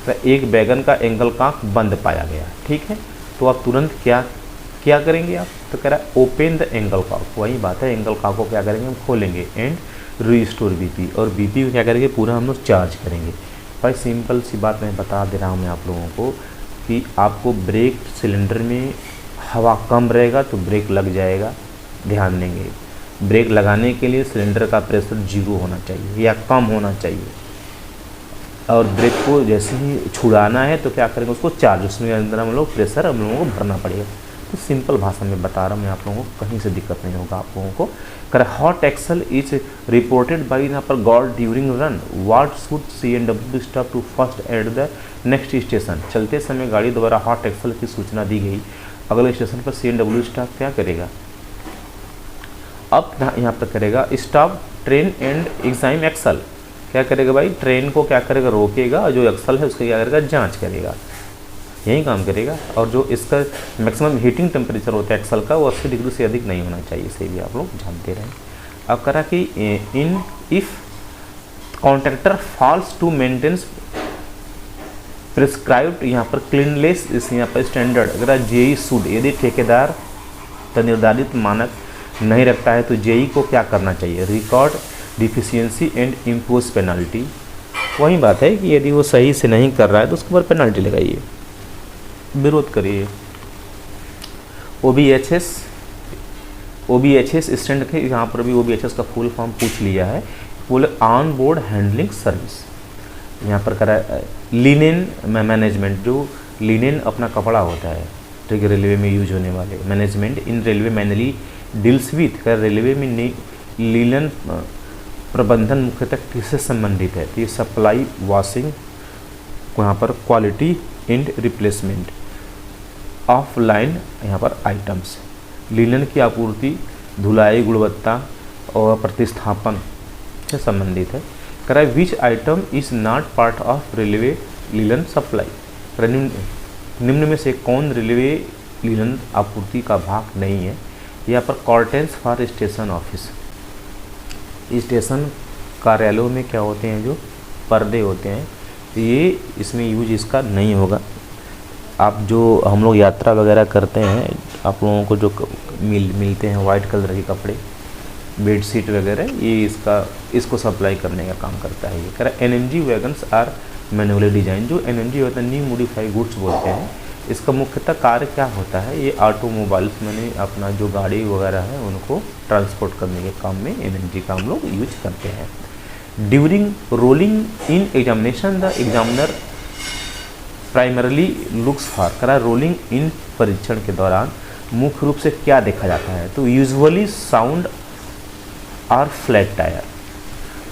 तो एक वैगन का एंगल कॉक बंद पाया गया, ठीक है। तो आप तुरंत क्या करेंगे आप, तो कह रहा है ओपन द एंगल कॉक। वही बात है, एंगल कॉक को क्या करेंगे हम खोलेंगे एंड रीस्टोर बीपी, और बीपी को क्या करेंगे पूरा हम लोग चार्ज करेंगे। भाई सिंपल सी बात मैं बता दे रहा हूँ मैं आप लोगों को कि आपको ब्रेक सिलेंडर में हवा कम रहेगा तो ब्रेक लग जाएगा। ध्यान देंगे, ब्रेक लगाने के लिए सिलेंडर का प्रेशर 0 होना चाहिए या कम होना चाहिए, और ब्रेक को जैसे ही छुड़ाना है तो क्या करेंगे उसको चार्ज, उसमें अंदर हम लोग प्रेशर हम लोगों को भरना पड़ेगा। तो सिंपल भाषा में बता रहा हूँ मैं आप लोगों को, कहीं से दिक्कत नहीं होगा आप लोगों को। कर hot axle is reported by यहाँ पर guard during run what should CNW stop to first at the next station. चलते समय गाड़ी द्वारा हॉट एक्सल की सूचना दी गई, अगले स्टेशन पर CNW स्टॉप क्या करेगा, अब यहाँ पर करेगा stop train and exam axle. क्या करेगा भाई, ट्रेन को क्या करेगा रोकेगा, और जो एक्सल है उसका क्या करेगा जांच करेगा, यही काम करेगा। और जो इसका मैक्सिमम हीटिंग टेम्परेचर होता है एक्सल का वो 80 डिग्री से अधिक नहीं होना चाहिए, इसे भी आप लोग जानते रहें। अब करा कि in if contractor falls to maintenance prescribed यहाँ पर क्लीनलेस इस यहाँ पर स्टैंडर्ड, अगर जेई शुड, यदि ठेकेदार का निर्धारित मानक नहीं रखता है तो जेई को क्या करना चाहिए, record deficiency and impose penalty. वही बात है कि यदि वो सही से नहीं कर रहा है तो उसके ऊपर पेनल्टी लगाइए, विरोध करिए। OBHS स्टैंड के यहाँ पर भी OBHS का फुल फॉर्म पूछ लिया है, full on board handling service. यहाँ पर करा लिनेन मैनेजमेंट, जो लिनेन अपना कपड़ा होता है, ठीक है, रेलवे में यूज होने वाले management in railway mainly deals with, railway में लिनन प्रबंधन मुख्यतः किससे संबंधित है, तो ये सप्लाई, वॉशिंग, यहाँ पर quality and replacement of line यहाँ पर आइटम्स, लिनन की आपूर्ति, धुलाई, गुणवत्ता और प्रतिस्थापन से संबंधित है। करा विच item is not part of railway linen supply, निम्न में से कौन रेलवे लिनन आपूर्ति का भाग नहीं है। यहाँ पर कॉर्टेंस फॉर स्टेशन ऑफिस, स्टेशन कार्यालयों में क्या होते हैं, जो पर्दे होते हैं, ये इसमें यूज इसका नहीं होगा। आप जो हम लोग यात्रा वगैरह करते हैं, आप लोगों को जो मिलते हैं वाइट कलर के कपड़े, बेडशीट वगैरह, ये इसको सप्लाई करने का काम करता है। ये कह रहा NMG wagons are manually design, जो NMG होता है न्यू मॉडिफाइड गुड्स बोलते हैं, इसका मुख्यतः कार्य क्या होता है, ये ऑटोमोबाइल्स मैंने अपना जो गाड़ी वगैरह है उनको ट्रांसपोर्ट करने के काम में NMG का हम लोग यूज करते हैं। During rolling in examination the examiner primarily looks for, करा रोलिंग इन परीक्षण के दौरान मुख्य रूप से क्या देखा जाता है, तो यूजुअली साउंड और फ्लैट टायर।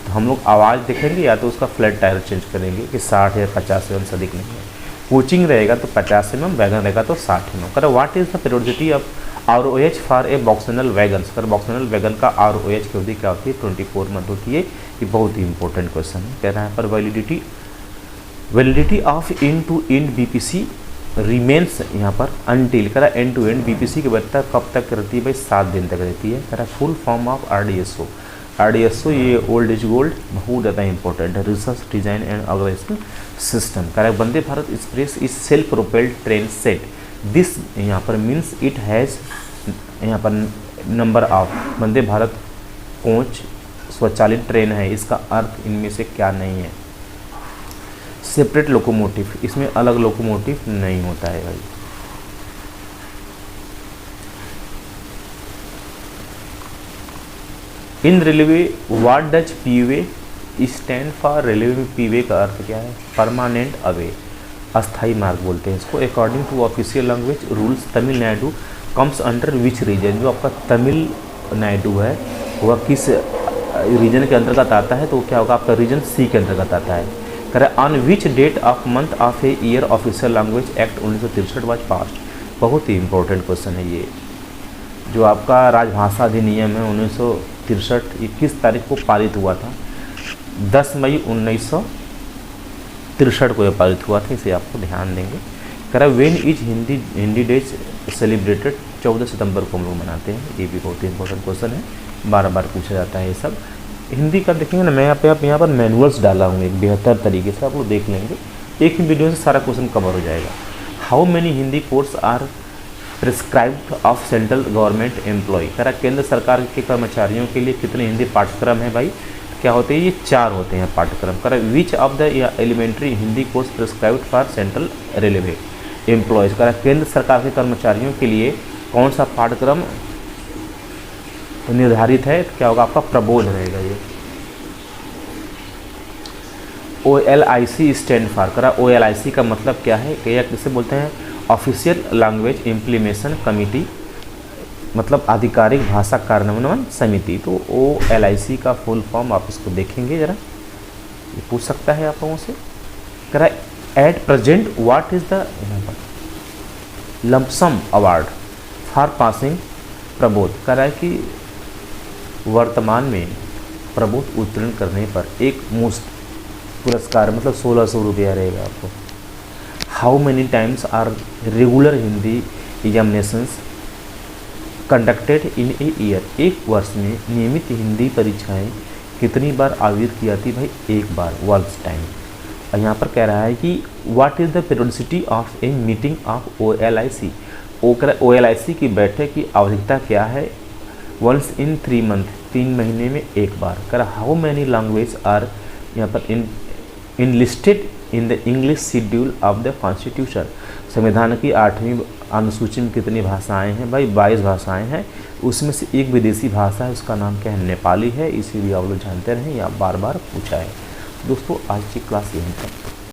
तो हम लोग आवाज़ देखेंगे या तो उसका फ्लैट टायर चेंज करेंगे कि 60 या 50 mm से अधिक नहीं है। कोचिंग रहेगा तो 50 mm, वैगन रहेगा तो 60 mm। करा what is the periodicity of ROH for a BOXNL wagons, कर बॉक्सनल वैगन का ROH की अवधि क्या होती है, 24 मंथ होती है। ये बहुत ही इंपॉर्टेंट क्वेश्चन है। कह रहा है पर validity of end to end BPC remains यहाँ पर अनटिल, करा एंड टू एंड BPC की वैधता कब तक रहती है भाई, 7 दिन तक रहती है। करा फुल फॉर्म ऑफ RDSO ये ओल्ड इज गोल्ड, बहुत ज़्यादा इंपॉर्टेंट है, research design and organisation system. करा Vande Bharat express is self propelled train set, this यहाँ पर मीन्स इट हैज़ यहाँ पर number of, Vande Bharat coach स्वचालित ट्रेन है, इसका अर्थ इनमें से क्या नहीं है, सेपरेट लोकोमोटिव, इसमें अलग लोकोमोटिव नहीं होता है भाई। इन railway what does PUA stand for railway P way का अर्थ क्या है? परमानेंट अवे, अस्थाई मार्ग बोलते हैं इसको। According to official language rules Tamil Nadu comes under which region? जो आपका तमिलनाडु है वह किस रीजन के अंतर्गत आता है? तो क्या होगा आपका रीजन सी के अंतर्गत आता है। कह रहा है on which date of month of a year official language act 1963 was passed. बहुत ही इंपॉर्टेंट क्वेश्चन है ये। जो आपका राजभाषा अधिनियम है 1963, ये किस तारीख को पारित हुआ था? 10 मई 1963 को यह पारित हुआ था, इसे आपको ध्यान देंगे। कह रहा है when is Hindi days celebrated? 14 सितंबर को हम लोग मनाते हैं। ये भी बहुत ही इंपॉर्टेंट क्वेश्चन है, बार बार पूछा जाता है ये सब। हिंदी का देखेंगे ना, मैं यहाँ पर मैनुअल्स डाला हूँ एक बेहतर तरीके से, आप लोग देख लेंगे, एक ही वीडियो से सारा क्वेश्चन कवर हो जाएगा। How many Hindi course are prescribed of central government employ? कह रहा केंद्र सरकार के कर्मचारियों के लिए कितने हिंदी पाठ्यक्रम है भाई? क्या होते हैं? ये 4 होते हैं पाठ्यक्रम। कह रहा which of the elementary Hindi course prescribed for central railway employees? कह रहा केंद्र सरकार के कर्मचारियों के लिए कौन सा पाठ्यक्रम निर्धारित है? क्या होगा आपका? प्रबोध रहेगा ये। OLIC stand for? करा OLIC का मतलब क्या है? क्या किसे बोलते हैं? ऑफिशियल लैंग्वेज इम्प्लीमेशन कमिटी, मतलब आधिकारिक भाषा कार्यान्वयन समिति। तो OLIC का फुल फॉर्म आप इसको देखेंगे जरा, ये पूछ सकता है आप लोगों से। करा at present what is the lump sum award for passing Prabodh? कह रहा है कि वर्तमान में प्रबोध उत्तीर्ण करने पर एक मुश्त पुरस्कार, मतलब 1600 रुपया रहेगा आपको। How many times are regular Hindi examinations conducted in a year? एक वर्ष में नियमित हिंदी परीक्षाएं कितनी बार आयोजित की जाती? भाई एक बार, वंस टाइम। और यहाँ पर कह रहा है कि what is the periodicity of a meeting of OLIC? OLIC की बैठक की आवश्यकता क्या है? वंस इन 3 मंथ, 3 महीने में एक बार। कह रहा हाउ मैनी लैंग्वेज आर यहाँ पर enlisted in the English schedule of the constitution? संविधान की 8वीं अनुसूची में कितनी भाषाएं हैं? भाई 22 भाषाएं हैं, उसमें से एक विदेशी भाषा है, उसका नाम क्या है? नेपाली है। इसी भी आप लोग जानते रहें, या बार बार पूछा है। दोस्तों आज की क्लास यहीं तक।